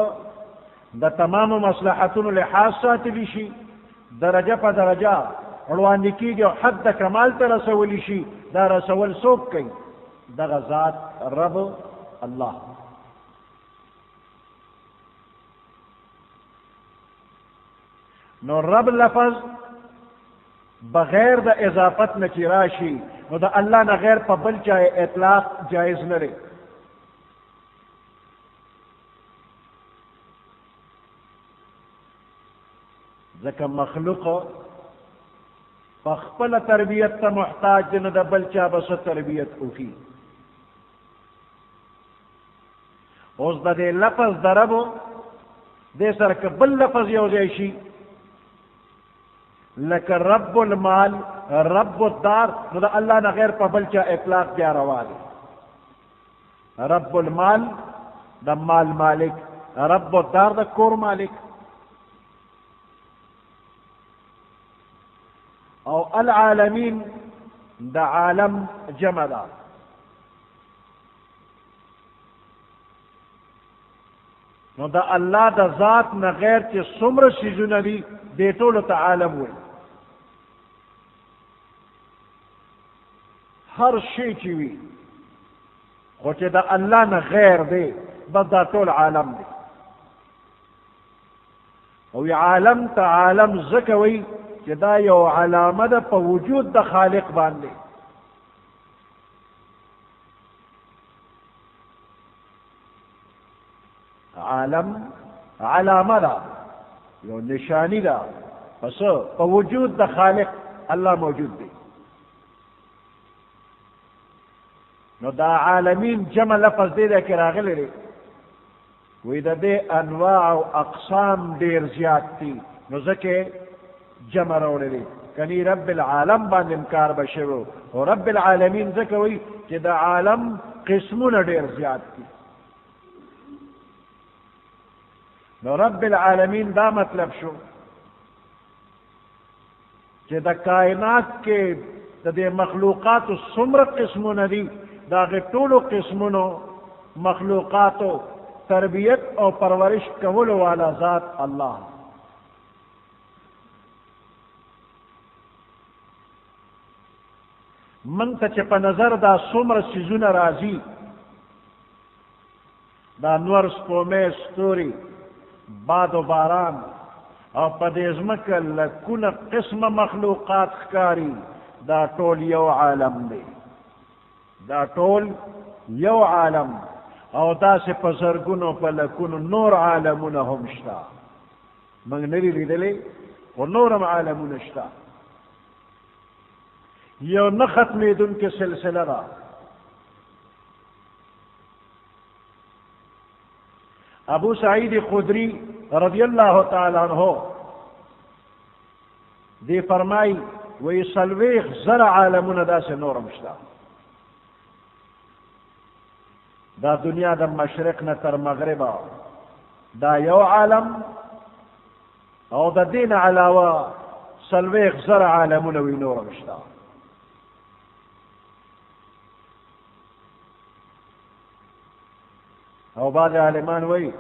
[SPEAKER 1] د تمامو مصلحتونو لحاظ ساتلی شي درجه په درجه وړاندې کېږي او حد کمال ته رسولی شي دا رسول څوک کوي دغه ذات رب الله نو رب لفظ بغیر د اضافت نه چې راشي نو د الله نه غیر په بل چا اطلاق جایز نه دی ځکه مخلوق په خپله تربیت ته محتاج دی نو د بل چا به څه تربیت وکړي اوس د دې لفظ د ربو دې سره که بل لفظ یو ځای شي لکه رب المال رب الدار نو د الله نه غیر په بل چا اطلاق بیا روا دی رب المال د مال مالک رب الدار د کور مالک او العالمین د عالم جمع ده نو د الله د ذات نه غیر چې څومره څیزونه دي دې ټولو ته عالم وایي هر شی چې وي خو چې د الله نه غیر دی بس دا ټول عالم دی او عالم ته عالم ځکه وایي چې دا یو علامه ده په وجود د خالق باندې عالم علامه ده یو نشانی ده پس په وجود د خالق الله موجود دی نو دا عالمین جمع لفظ دی ده کې راغلی دی وی د دې انواع او اقسام ډیر زیات دي نو ځکه جمع راوړی دی کنی رب العالم باندې انکار به شوی او رب العالمین ځکه وی چې د عالم قسمونه ډیر زیات دي نو رب العالمین دا مطلب شو چې د کائنات کې د دې مخلوقاتو څومره قسمونه دي د هغې ټولو قسمونو مخلوقاتو تربیت او پرورش کولو والا ذات الله. من ته چې په نظر دا څومره څیزونه راځي، دا نور، سپومې، ستوري، باد و باران، او په دې ځمکه لکونه قسمه مخلوقات ښکاري، دا ټول یو عالم دی، دا ټول یو عالم، او داسې په زرګونو په لکونو نور عالمونه هم شته. موږ نه دي لیدلی خو نور هم عالمونه شته. یو نه ختمېدونکې سلسله ده. ابو سعید خدری رضی اللہ تعالی عنہ دی فرمائی وی سلویخ زر عالمون دا سے نورم شتا. دا دنیا دا مشرق نه تر مغربا دا یو عالم، او دا دین علاوه سلویخ زر عالمون وی نورم شتا. او بعض عالمان وی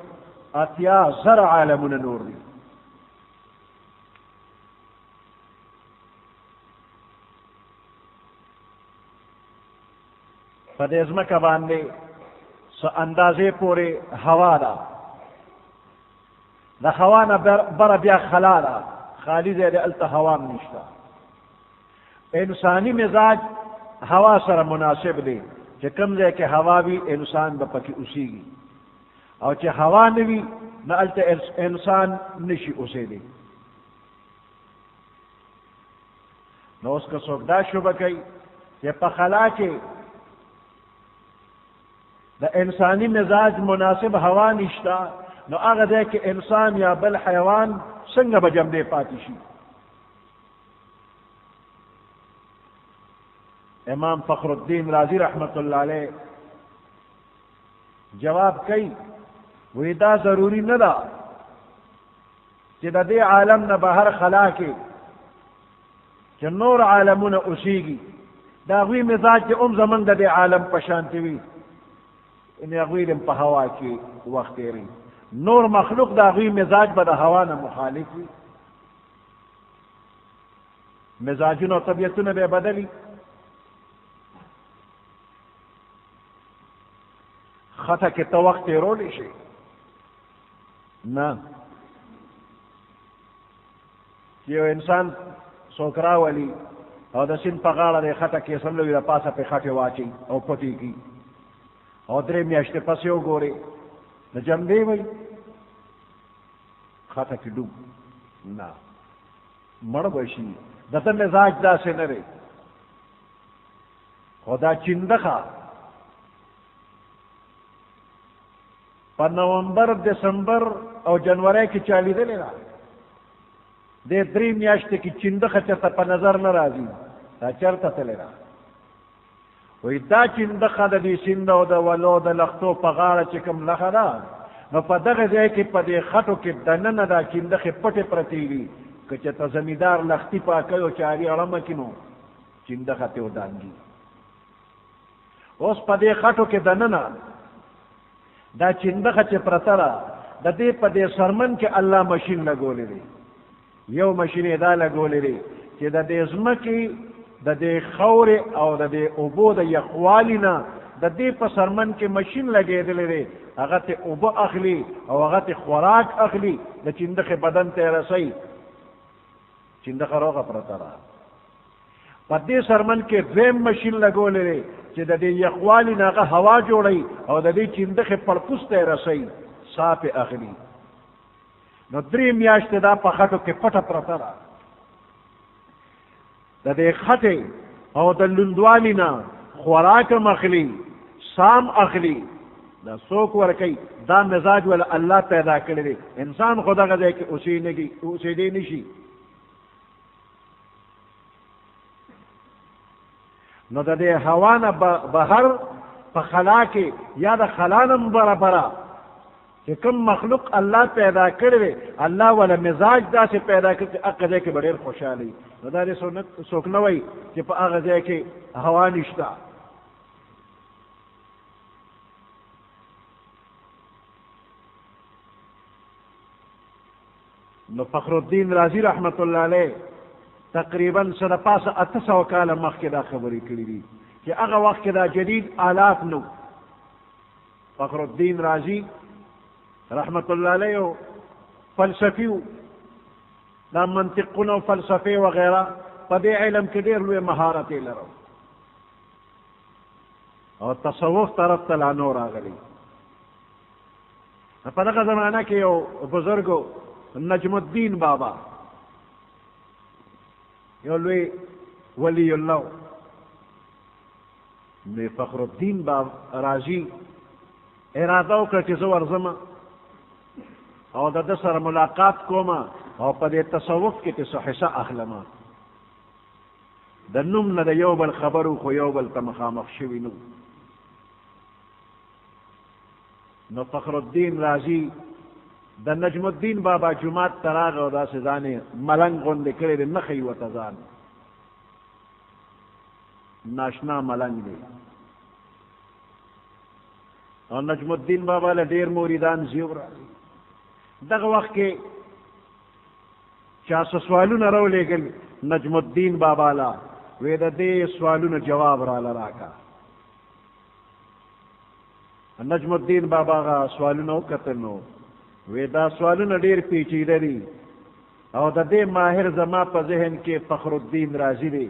[SPEAKER 1] اتیا زر عالمون نور دی. په دې ځمکه باندې څه اندازې پورې هوا ده، د هوا نه بره بیا خلا ده، خالي ځای دی، هلته هوا هم نشته. انساني مزاج هوا سره مناسب دی، چې کوم ځای کې هوا وي انسان به پکې اوسېږي، او چې هوا نه وي نه هلته انسان نشي اوسېدی. نو اوس که څوک دا شبه کوي چې په خلا کې د انساني مزاج مناسب هوا نشته، نو هغه ځای کې انسان یا بل حیوان څنګه به جمدې پاتې شي؟ امام فخر الدین رازی رحمت اللہ علیہ جواب کوي وی دا ضروری نه ده چې د دې عالم نه بهر خلا کې چې نور عالمونه اوسېږي د هغوی مزاج چې هم زمونږ د دې عالم په شانتې وي، یعنې هغوی هم په هوا کې وخت تېروي. نور مخلوق د هغوی مزاج به د هوا نه مخالف وي، مزاجونه او طبیعتونه به یې بدلي. خطه کې ته وخت تېرولی شي؟ نه. چې یو انسان څوک راولي او د سیند په غاړه دی خطه کې سملوي د پاسه پې خټې واچي او پټې کړي او 3 میاشتې پسې وګورې د جمدې وي خطه کې ډوب نه مړ به شي. د ده مزاج داسې نه دی. خو دا چندخه په نومبر، دسمبر او جنوري کې چا لیدلې ده؟ دې 3 میاشتې کې چندخه چېرته په نظر نه راځي، دا چېرته تللی ده؟ وایي دا چندخه د دې سیند او د ولو د لښتو په غاړه چې کوم لښه ده، نو په دغه ځای کې په دې خټو کې دننه دا چندخې پټې پرتې وي. که چېرته زمیندار لښتي پاکوي او چاري اړمه کړي نو چندخه ترې ودانګي. اوس په دې خټو کې دننه دا چندخه چې پرته ده، د دې په دې سرمن کې الله مشین لګولی دی. یو مشین یې دا لګولی دی چې د دې ځمکې د دې خاورې او د دې اوبو د یخوالي نه د دې په سرمن کې مشین لګېدلی دی، هغه ته اوبه اخلي او هغه ته خوراک اخلي، د چندخې بدن ته یې رسوي. چندخه روغه پرته ده. په دې سرمن کې دویم مشین لګولی دی چې د دې یخوالي نه هغه هوا جوړوي او د دې چندخې پړپوس ته یې رسوي، ساه پې اخلي. نو 3 میاشتې دا په خټو کې پټه پرته ده. د دې خټې او د لوندوالي نه خوراک هم اخلي، سام اخلي. دا څوک ورکوي؟ دا مزاج ولا الله پیدا کړی دی. انسان خو دغه ځای کې اوسېدی نشي. نو د دې هوا نه بهر په خلا کې یا د خلا نه برابره کہ کم مخلوق اللہ پیدا کرے اللہ والا مزاج دا سے پیدا کرے اقدے کے بڑے خوشحالی دا دے سوکنوئی کہ پا اغزے کے ہوا نشتا نو فخر الدین رازی رحمت اللہ علیہ تقریباً صد پاس 800 کال مخ کے دا خبری کری دی کہ اغا وقت کے دا جدید آلات نو فخر الدین رازی رحمت اللہ علیہ فلسفیو دا منطقون و فلسفی وغیرہ پدے علم کے دیر ہوئے مہارتی لرو اور تصوف طرف تلانور آگلی پدقا زمانہ کے بزرگو نجم الدین بابا یولوی ولی اللہ میں فخر الدین بابا رازی ارادو کرتی زور زمان او دا سر ملاقات کوما او پا دے تصوف کی تسو حصہ اخلما دا نم نا دا یو بل خبرو خو یو بل تا مخامخ شوی نو فخر الدین رازی دا نجم الدین بابا جماعت تراغ او دا سزانے ملنگ غندے کرے دے نخی و تزان ناشنا ملنگ دے اور نجم الدین بابا لدیر موریدان زیور آلی دغ وقت کے چا سوالون رو لے گل نجم الدین بابا لا وید دے سوالون جواب را لراکا نجم الدین بابا غا سوالون او قتلنو ویدا سوالون دیر پیچیدہ دی او دا دے ماہر زما پا ذہن کے فخر الدین رازی دی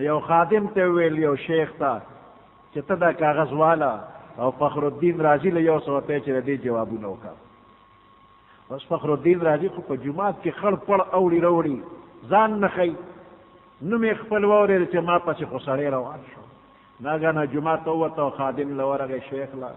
[SPEAKER 1] یو خادم تے ویل یو شیخ تا چتا دا کاغذ والا او فخر الدین رازی لیو سوتے چرا دے جوابو نوکا بس فخر الدین رازی خو پا جماعت کی خڑ پڑ اوڑی روڑی زان نخی نمی خپل ووری چا ما پسی خسارے روان شو ناگانا جماعت اوتا خادم لورغ شیخ لا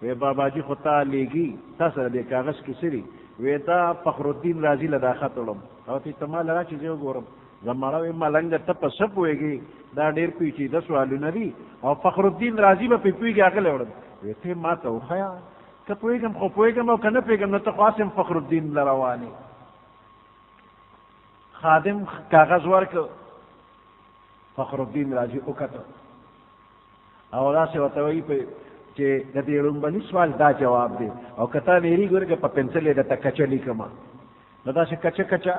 [SPEAKER 1] وی بابا جی خطا لیگی تا سر دے کاغذ کی سری وی تا فخر الدین رازی لدا خطلم او تی تمال را چیزیو گورم زمارا وی ملنگ تپا سپ ہوئے گی دا دیر پیچی دا سوالو ندی او فخر الدین رازی با پی پوئی گیا اگلے وڑم وی تی ما تا خیا که پوئیگم خو پوئیگم او که نپوئیگم نتا خواسم فخر الدین لروانی خادم کاغذ ورک فخر الدین رازی اکتا او دا سے وطوئی پہ چے ندی رنبانی سوال دا جواب دے او کتا میری گوری کہ پا پنسلے دا تا کچا لی کما دا سے کچا کچا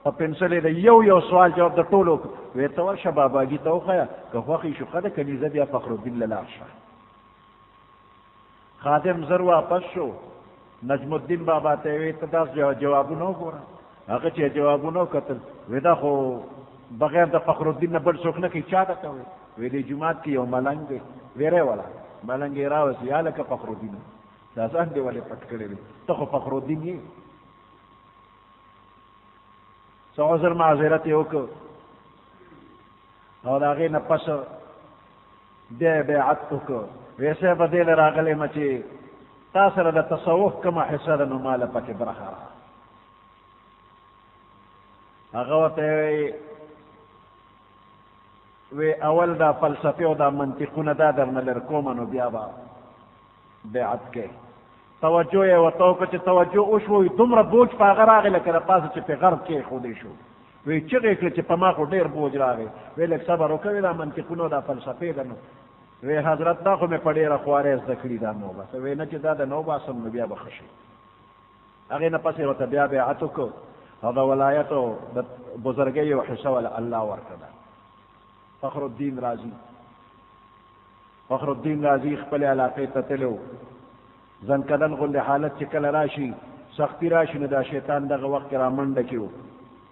[SPEAKER 1] پا پنسلے دا یو سوال جواب دا طولو ویتوار شا بابا گی تاو خیا کہ خوخی شو خدا کنیزہ دیا فخر الدین للاشا خادم زر واپس شو نجم الدین بابا تیوی تداس جوابو نو گورا اگر چه جوابو نو کتل ویدا خو بغیر دا فخر الدین نبل سوکنا کی چا دا کوئی ویدی جماعت کی یو ملنگ دے ویرے والا ملنگ راوسی یا لکا فخر الدین دازان دے والے پٹ کرے دی تو خو فخر الدین یہ سو عذر معذرت اوکو اور آگے نپس دے بیعت اوکو ویسے بدیل راغلے مچے تاثر دا تصوف کما حصہ دا نمالا پاک برخا اغوطے وی اول دا فلسفی و دا منطقون دا در نلرکومنو بیابا بیعت کے توجہ ہے و توقع توجہ اوشوی دمرا بوج پا اگر آگے لکر پاس چی پی غرب کے خودی شو وی چگے کلی چی پا ما خود دیر بوج راگے وی لک صبر روکوی دا منطقونو دا فلسفی دا نو وی حضرت دا خو میں پڑی رخوارے از دکلی دا نو باس وی نچی دا دا نو باسم نبیا بخشی اگے نپسی وطا بیا بیعتو کو دا ولایتو دا بزرگی و حصہ والا اللہ ورکدا فخر الدین رازی فخر الدین رازی خپل علاقے تتلو زنکدن غل حالت چکل راشی سختی راشی ندا شیطان دا وقت را مندکیو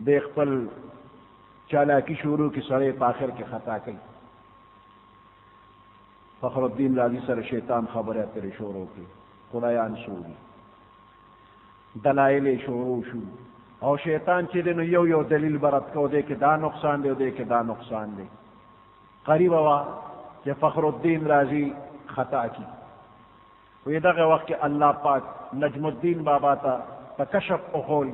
[SPEAKER 1] دے خپل چالاکی شروع کی سڑے پاخر کی خطا کی فخر الدین رازی سر شیطان خبر تیرے شروع کی خدایان سوری دلائل شروع شو او شیطان چی دے نو یو دلیل برد کو دے کہ دا نقصان دے دے کہ دا نقصان دے قریب ہوا کہ فخر الدین رازی خطا کی وی دغه وقت کہ اللہ پاک نجم الدین بابا تا تکشف اخول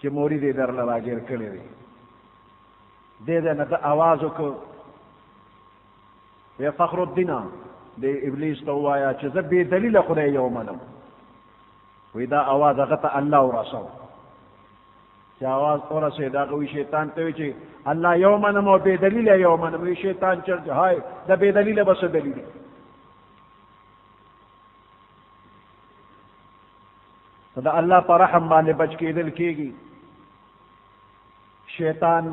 [SPEAKER 1] چی موری دے در لراگیر کلی دے دے نا آوازو کو وی فخر الدین دے ابلیس تو آیا چی زب بے دلیل خدای یومنم وی دا آواز هغه ته الله ورسو چې آواز ورسېد هغه وی شیطان ته وی چې الله یو منم او بې دلیله یو منم. وی شیطان چرته هاي د بې دلیله به څه دلیل دا الله پر رحم باندې بچ کېدل کېږي. شیطان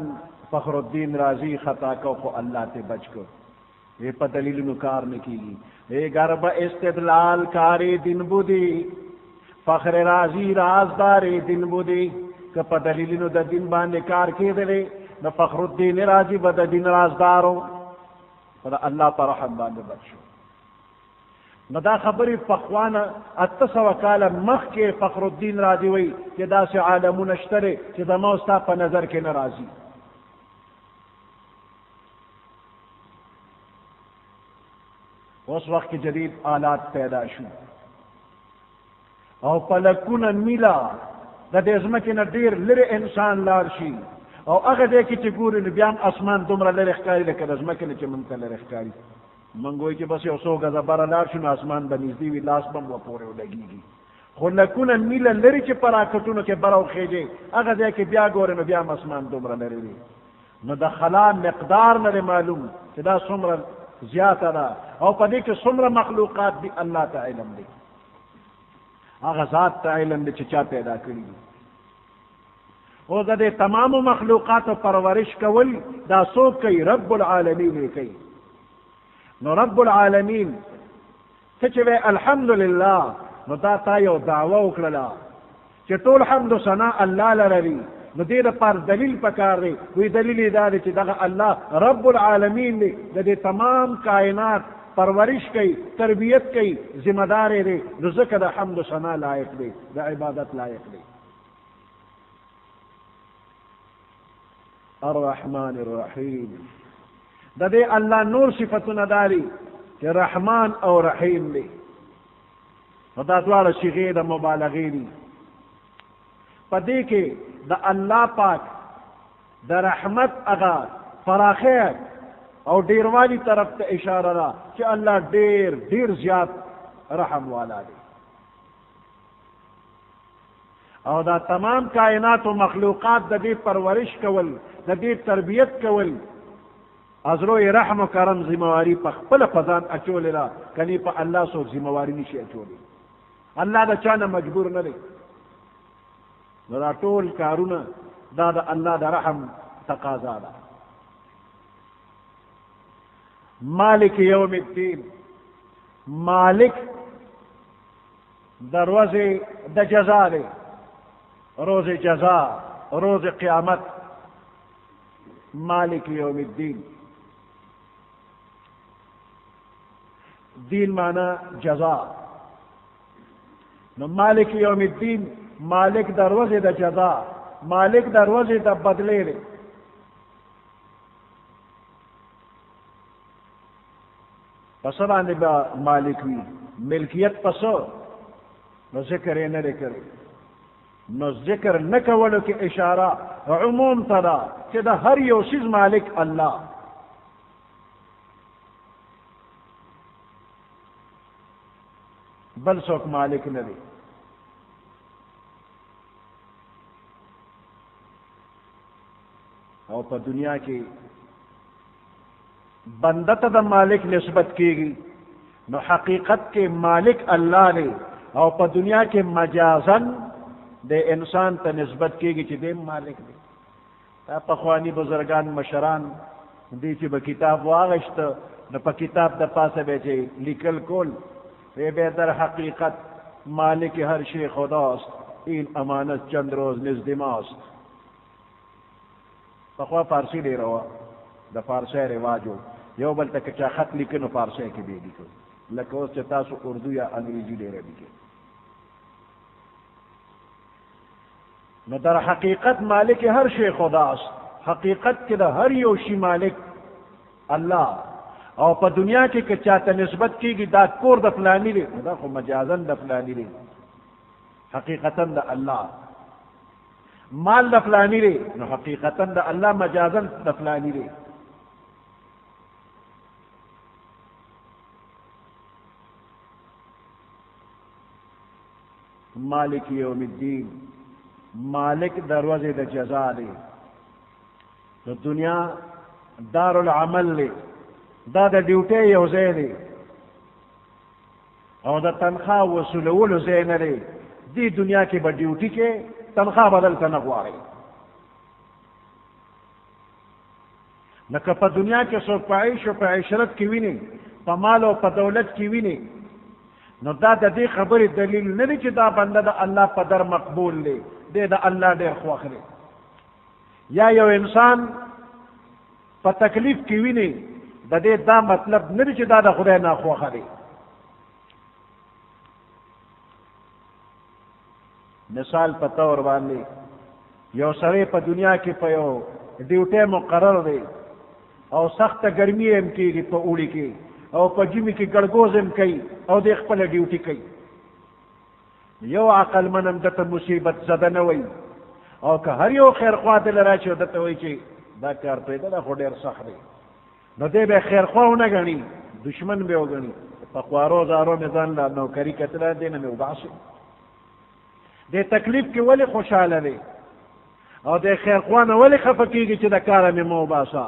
[SPEAKER 1] فخر الدین رازی خطا کو خو اللہ تے بچ کو یہ پا دلیل نکار نکیگی اے گرب استدلال کاری دن بودی فخر رازی رازداری دن بودی کہ پا دلیل نو دا دن باندې کار کی دلے نہ فخر الدین رازی با دا دن رازدارو فدا اللہ پر رحم باندې بچو. نو دا خبری فخوانا اتسو کالا مخ کے فخر الدین رازی وی کہ دا سے عالمون اشترے کہ دا موستا پا نظر کے نرازی. اس وقت کی جدید آلات پیدا شو او پلکون میلا دا دیزمکی نا دیر لر انسان لارشی او اگه دیکی چی گوری نبیام اسمان دمرا لر اخکاری لکر ازمکی نا چی منتا لر اخکاری منگوئی چی بس یو سو گزا برا لارشو نا اسمان بنیزدیوی لاس بم و پوری و لگیگی خلکون میلا لری چی پراکتونو کے براو خیجے اگه دیکی بیا گوری نبیام اسمان دمرا لر لی نو دا خلا مقدار نر معلوم چی دا سمرا زیادہ دا او پدی کہ سمر مخلوقات بھی اللہ تا علم دے آغا ذات تا علم دے چچا پیدا کری او دا دے تمام مخلوقات پرورش کول دا سوک کئی رب العالمین کئی. نو رب العالمین تچوے الحمدللہ نو دا تا یو دعوی اکرلا چی طول حمد و ثنا اللہ لرری نو دیر پر دلیل پکار دے کوئی دلیل دارے چی دا اللہ رب العالمین دے دا دے تمام کائنات پرورش کئی تربیت کئی ذمہ دارے دے نو ذکر دا حمد و ثنا لائق دے دا عبادت لائق دے. الرحمن الرحیم دا دے اللہ نور صفتنا داری کہ رحمان او رحیم دے دا دوار صیغے دا مبالغے دی پدے کے دا اللہ پاک دا رحمت اغا فراخیت او دیروالی طرف تا اشارہ را کہ اللہ دیر دیر زیاد رحم والا دے او دا تمام کائنات و مخلوقات دا دی پرورش کول دا دی تربیت کول ازرو رحم و کرم ذمواری پا خپل فضان اچولی را کنی پا اللہ سو ذمواری نیشی اچولی اللہ دا چانا مجبور ندے دا طول کارونا دا دا اللہ دا رحم تقاضا دا. مالک یوم الدین مالک دا روز دا جزا دے روز جزا روز قیامت مالک یوم الدین دین مانا جزا نو مالک یوم الدین مالک دروازے دا جزا مالک دروازے دا بدلے دے پسرانے با مالک وی ملکیت پسو نو ذکر نہ کرے نو ذکر نہ کولو کی اشارہ عموم تدا کہ دا ہر یو چیز مالک اللہ بل سوک مالک نہ دے. اور پا دنیا کی بندت دا مالک نسبت کی گی نو حقیقت کے مالک اللہ نے اور پا دنیا کے مجازن دے انسان تا نسبت کی گی چی دے مالک دے. تا پخوانی بزرگان مشران دی چی با کتاب واغشت نو پا کتاب دا پاسے بے چی لکل کول وی بے در حقیقت مالک ہر شی خداست این امانت چند روز نزد ماست. پخوا فارسی دے روا دا فارسی رواجو یو بل تک چا خط لکنو فارسی کی دے لکو لکو اس تاسو اردو یا انگریزی دے رہی کے نو در حقیقت مالک ہر شی خداست حقیقت کے دا ہر یوشی مالک اللہ اور پا دنیا کی کہ چاہتا نسبت کی گی دا کور دا فلانی لے دا خو مجازن دا فلانی لے حقیقتا دا اللہ مال دا فلانی لے نو حقیقتا دا اللہ مجازن دا فلانی لے. مالک یوم الدین مالک دروازه د جزا دی د دنیا دار العمل دی دا د ډیوټۍ یو ځای دی او د تنخواه وصولولو ځای نه دی دې دنیا کې به ډیوټي کې تنخواه به دلته نه غواړئ لکه په دنیا کې څوک په عیش او په عشرت کې ویني په مال او په دولت کې ویني نو دا د دې خبرې دلیل نه دی چې دا بنده د الله په در مقبول دی دی د الله ډېر خوښ دی یا یو انسان په تکلیف کې ویني د دې دا مطلب نه دی چې دا د خدای ناخوښه دی مثال په طور باندې یو سړی په دنیا کې په یو ډیوټۍ مقرر دی او سخته ګرمي هم کېږي په اوړي کې او په ژمي کې ګړګوز هم کوي او د خپله ډیوټي کوي یو عقلمن هم دته مصیبت زده نه وایي او که هر یو خیرخوا دله راشي او دته وایي چې دا کار پرېږده دا خو ډېر سخت دی نو دی به یې خیرخوا ونه ګڼي دشمن به یې وګڼي په خوارو زارو مې ځان له نوکري کتله دی نه مې وباسي دې تکلیف کې ولې خوشحاله دی او د خیرخوا نه ولې خفه کېږي چې د کاره مې مه وباسه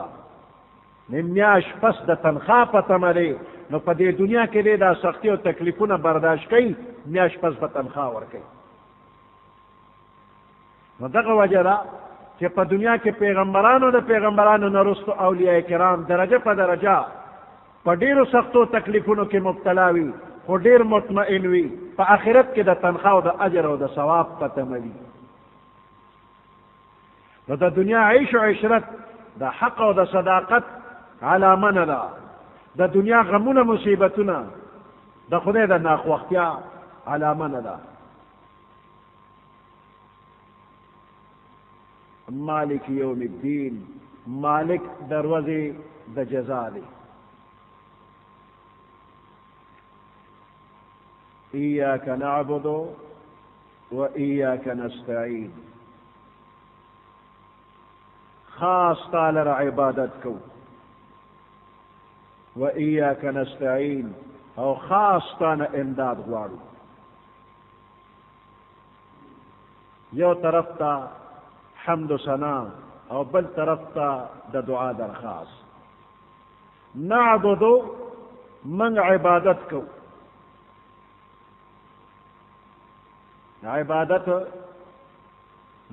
[SPEAKER 1] میاشت پس د تنخواه په تمه دی نو په دې دنیا کې دی دا سختي او تکلیفونه برداشت کوي میاشت پس په تنخواه ورکوي نو دغه وجه ده چې په دنیا کې پیغمبرانو د پیغمبرانو نه وروستو اولیاء کرام درجه په درجه په ډېرو سختو تکلیفونو کې مبتلا وي خو ډېر مطمئن وي په آخرت کې د تنخواه او د اجر او د ثواب په تمه وي نو د دنیا عیش او عشرت د حق او د صداقت علامه نه ده د دنیا غمونه مصیبتونه د خدای د ناخوښتیا علامه نه ده مالک یوم الدین مالک دروازه د جزا دی ایاک نعبد و ایاک نستعین خاص تعالی را عبادت کو و ایاک نستعین او خاص تعالی امداد غواړو یو طرف ته حمد و ثنا او بل طرف ته د دعا درخواست نعبدو من عبادت کو عبادت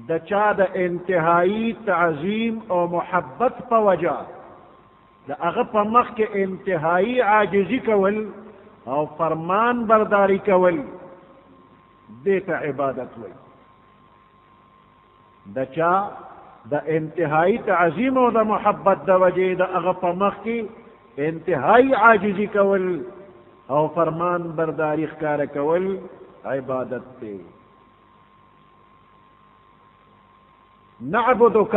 [SPEAKER 1] د چا د انتهایی تعظیم او محبت په وجه د هغه په مخ کې انتهایی عاجزي کول او فرمان برداری کول دې ته عبادت وایي د چا د انتهایی تعظیم او د محبت د وجې د هغه په مخ کې انتهایی عاجزي کول او فرمان برداری ښکاره کول عبادت دی نعبدک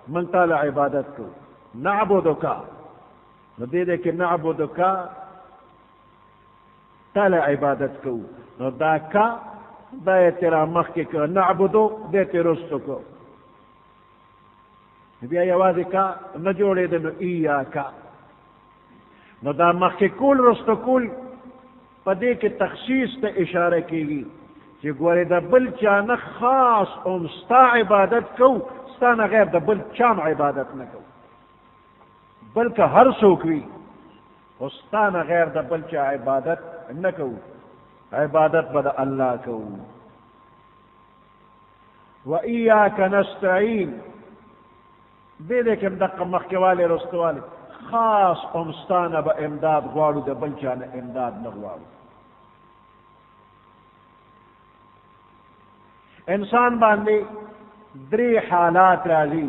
[SPEAKER 1] من تعالی عبادت کو نعبدک نو دې کې نعبدک تعالی عبادت کو نو دا کا دا تیرا مخ کې کو نعبدو دې تیرستو کو بیا یوازې کا نه جوړې نو ایاک نو دا مخ کې کول رستو کول په دې کې تخصیص ته اشاره کیږي چې ګورې د بل چا نه خاص اوم ستا عبادت کو ستا نه غیر د بل چا عبادت نه کو بلکې هر څوک وي خو ستا نه غیر د بل چا عبادت نه کو عبادت به د الله کو و ایاک نستعین دې کې هم دقه مخکېوالی رستوالی خاص اوم ستا نه به امداد غواړو د بل چا نه امداد نه غواړو انسان باندې درې حالات راځي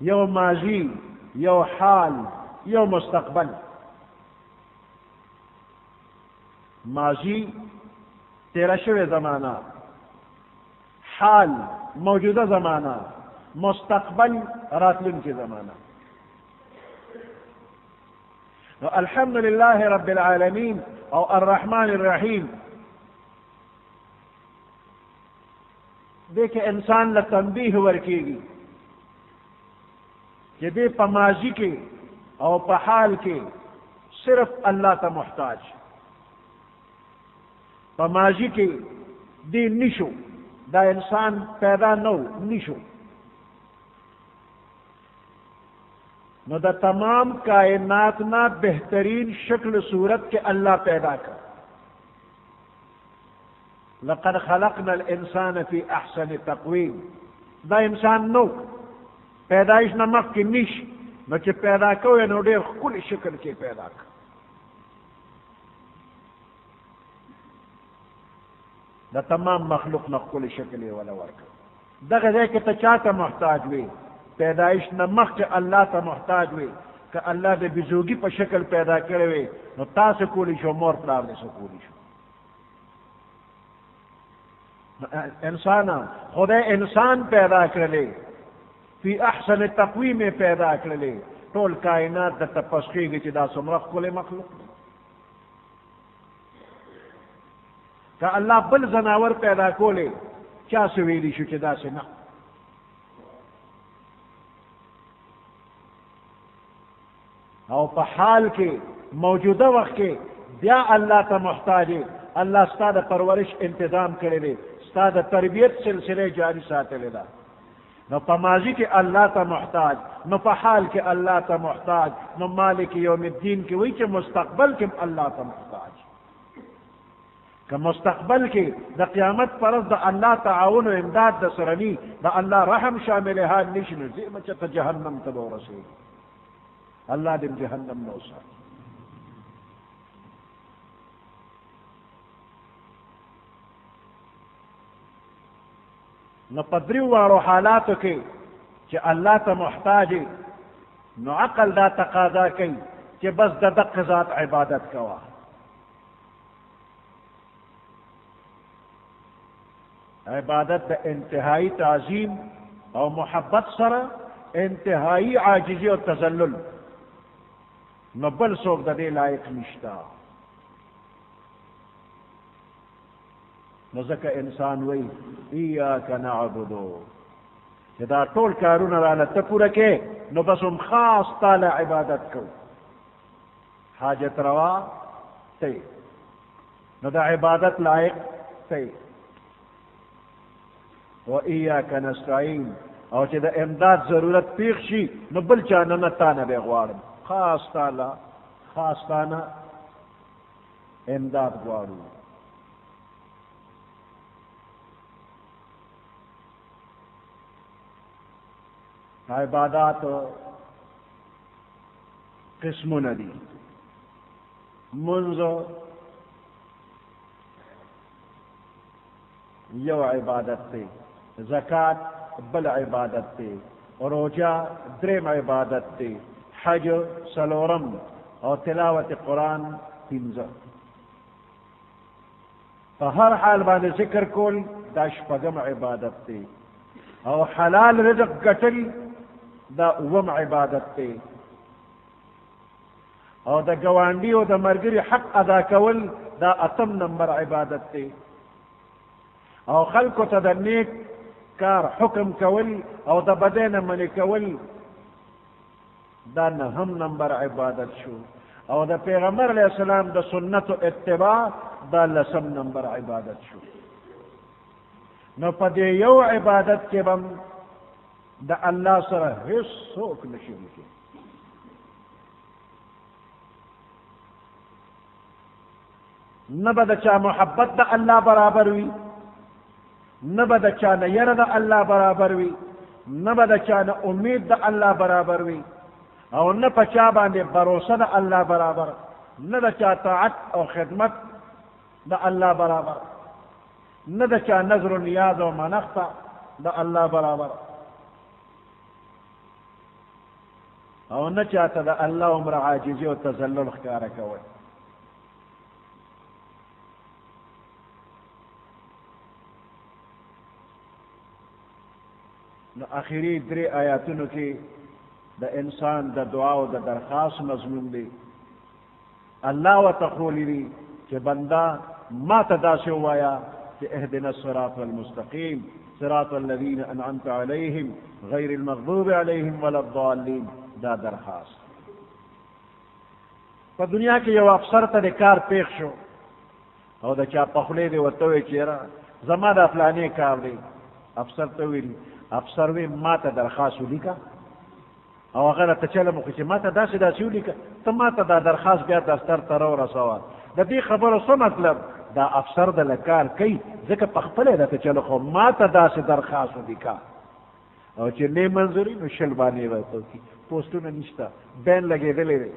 [SPEAKER 1] یو ماضی یو حال یو مستقبل ماضی تیره شوې زمانہ حال موجوده زمانہ مستقبل راتلونکې زمانہ الحمد لله رب العالمین او الرحمن الرحیم دیکھ انسان له تنبیه ورکیږي چې دې په ماضي کې او په حال کې صرف الله ته محتاج په ماضي کې دی نشو دا انسان پیدا نو نشو نو دا تمام کائنات نا بہترین شکل صورت کے اللہ پیدا کر لقد خلقنا الانسان فی احسن تقویم دا انسان نو پیدائش نمک کی نش نو چې پیدا کوئے نو دیر کل شکل کے پیدا کر دا تمام مخلوق نہ کل شکل والا ورکر دغه دے کہ تا چاہتا محتاج ہوئی پیدائش نمک کے اللہ تا محتاج ہوئی کہ اللہ دے بزوگی پا شکل پیدا کرے ہوئے نو تا سے کولی شو مور پلار دے سے کولی شو انسان خدا انسان پیدا کر لے فی احسن تقویم پیدا کر لے طول کائنات دا تپسخی گی چی دا سمرخ کل مخلوق کہ اللہ بل زناور پیدا کولے چا سویلی شو چی دا سنا او پا حال کے موجودہ وقت کے بیا اللہ تا محتاج اللہ استاد پرورش انتظام کرے لے استاد تربیت سلسلے جاری ساتھ لے دا نو پا ماضی کے اللہ تا محتاج نو پا حال کے اللہ تا محتاج نو مالک یوم الدین کے وہی کہ مستقبل کے اللہ تا محتاج کہ مستقبل کے دا قیامت پرز دا اللہ تعاون و امداد دا سرنی دا اللہ رحم شامل حال نشن زیب چتا جہنم تلو رسے اللہ دن جہنم نوسا نو پدریو وارو حالاتو کے چی اللہ تا محتاج نو عقل دا تقاضا کی چی بس دا دق ذات عبادت کوا عبادت دا انتہائی تعظیم او محبت سر انتہائی عاجزی و تذلل نو بل سوک دا دے لائق نشتا نو ذکر انسان وی ایاک نعبدو کہ دا طول کارون رانا تپورا کے نو بس ہم خاص تالا عبادت کو حاجت روا تی نو دا عبادت لائق تی و ایاک نستعین او چې د امداد ضرورت پیښ شي نو بل چا نه تانه به غواړم خاص تالا خاص تانه امداد غواړو عبادات قسمونه دي منذ یو عبادت تے زکات بل عبادت تے روجہ درم عبادت تے حج سلورم اور تلاوت قرآن پنزہ فہر حال باندې ذکر کول دا شپږم عبادت تے اور حلال رزق گٹل دا اوم عبادت تے اور دا گوانڈی اور دا مرگری حق ادا کول دا اتم نمبر عبادت تے او خلقو تا دا نیک کار حکم کول او دا بدین منی کول دا نهم نمبر عبادت شو او دا پیغمبر علیہ السلام دا سنت و اتباع دا لسم نمبر عبادت شو نو پا دے یو عبادت کے بم دا اللہ سر حصوک نشیل کے نبا دا چا محبت دا اللہ برابر ہوئی نبا دا چانا یر دا اللہ برابر وی نبا دا چانا امید دا اللہ برابر وی او نپا چا باندے بروسہ دا اللہ برابر ندا چا طاعت او خدمت دا اللہ برابر ندا چا نظر و نیاز و منختا دا اللہ برابر او نچاہتا دا اللہ عمر عاجزی و تذلل خکارا کوئی نو آخری درے آیاتونو کی دا انسان دا دعا و دا درخواست مضمون دی اللہ و تقولی دی کہ بندہ ما تدا سے ہوایا کہ اہدنا الصراط المستقیم صراط الذین انعمت علیہم غیر المغضوب علیہم ولا الضالین دا درخواست پا دنیا کی یو افسر تا دے کار پیخ شو او دا چا پخلے دے وطوے چیرا زما د فلانې کار دی افسر ته ویلي افسر وی ما ته درخواست ولیکه او هغه راته چلم وکړي چې ما ته داسې داسې ولیکه ته ما ته دا درخواست بیا دفتر ته راورسوه د دې خبرو څه مطلب دا افسر د لکار کوي ځکه په خپله یې راته چلو خو ما ته داسې درخواست ولیکه او چې نه منظوري نو شل باندې ورته وکړي پوسټونه نشته بین لګېدلی دی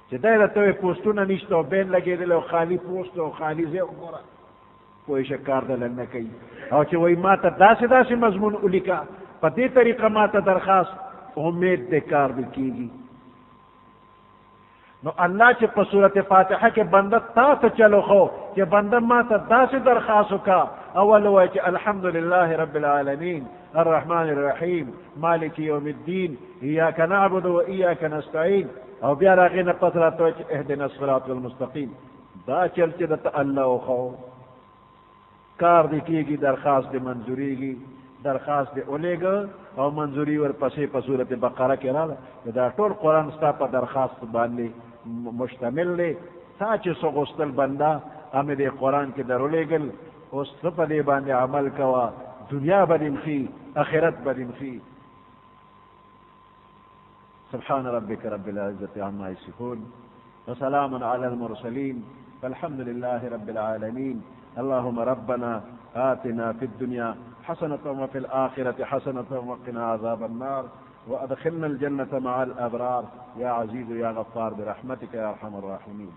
[SPEAKER 1] چې دا یې راته وایي پوسټونه نشته او بین لګېدلی او خالي پوسټ او خالي ځای وګوره پوه شه کار دله نه کوي او چې وایي ما ته داسې داسې مضمون ولیکه په دې طریقه ما ته درخواست امید دې کار دې کېږي نو الله چې په صورت فاتحه کې بنده تا ته چلو خو چې بنده ما ته داسې درخواست وکړه اول وایي چې الحمد لله رب العالمین الرحمن الرحیم مالک یوم الدین ایاک نعبد و ایاک نستعین او بیا د هغې نه پس راته وایي چې اهدنا الصراط المستقیم دا چل چې درته الله وښو کار دې کېږي درخواست دې منظورېږي درخواست دې اولېږه او منظوري ورپسې په صورت بقره کې راغله دا ټول قرآن ستا په درخواست باندې مشتمل دی تا چې څه غوښتل بنده همې دې قرآن کې در ولېږل اوس ته په دې باندې عمل کوه دنیا به دې مخي آخرت به دې مخي سبحان ربك رب العزة عما يصفون وسلام على المرسلين والحمد لله رب العالمين اللهم ربنا آتنا في الدنيا حسنة وفي الآخرة حسنة وقنا عذاب النار وأدخلنا الجنة مع الأبرار يا عزيز يا غفار برحمتك يا أرحم الراحمين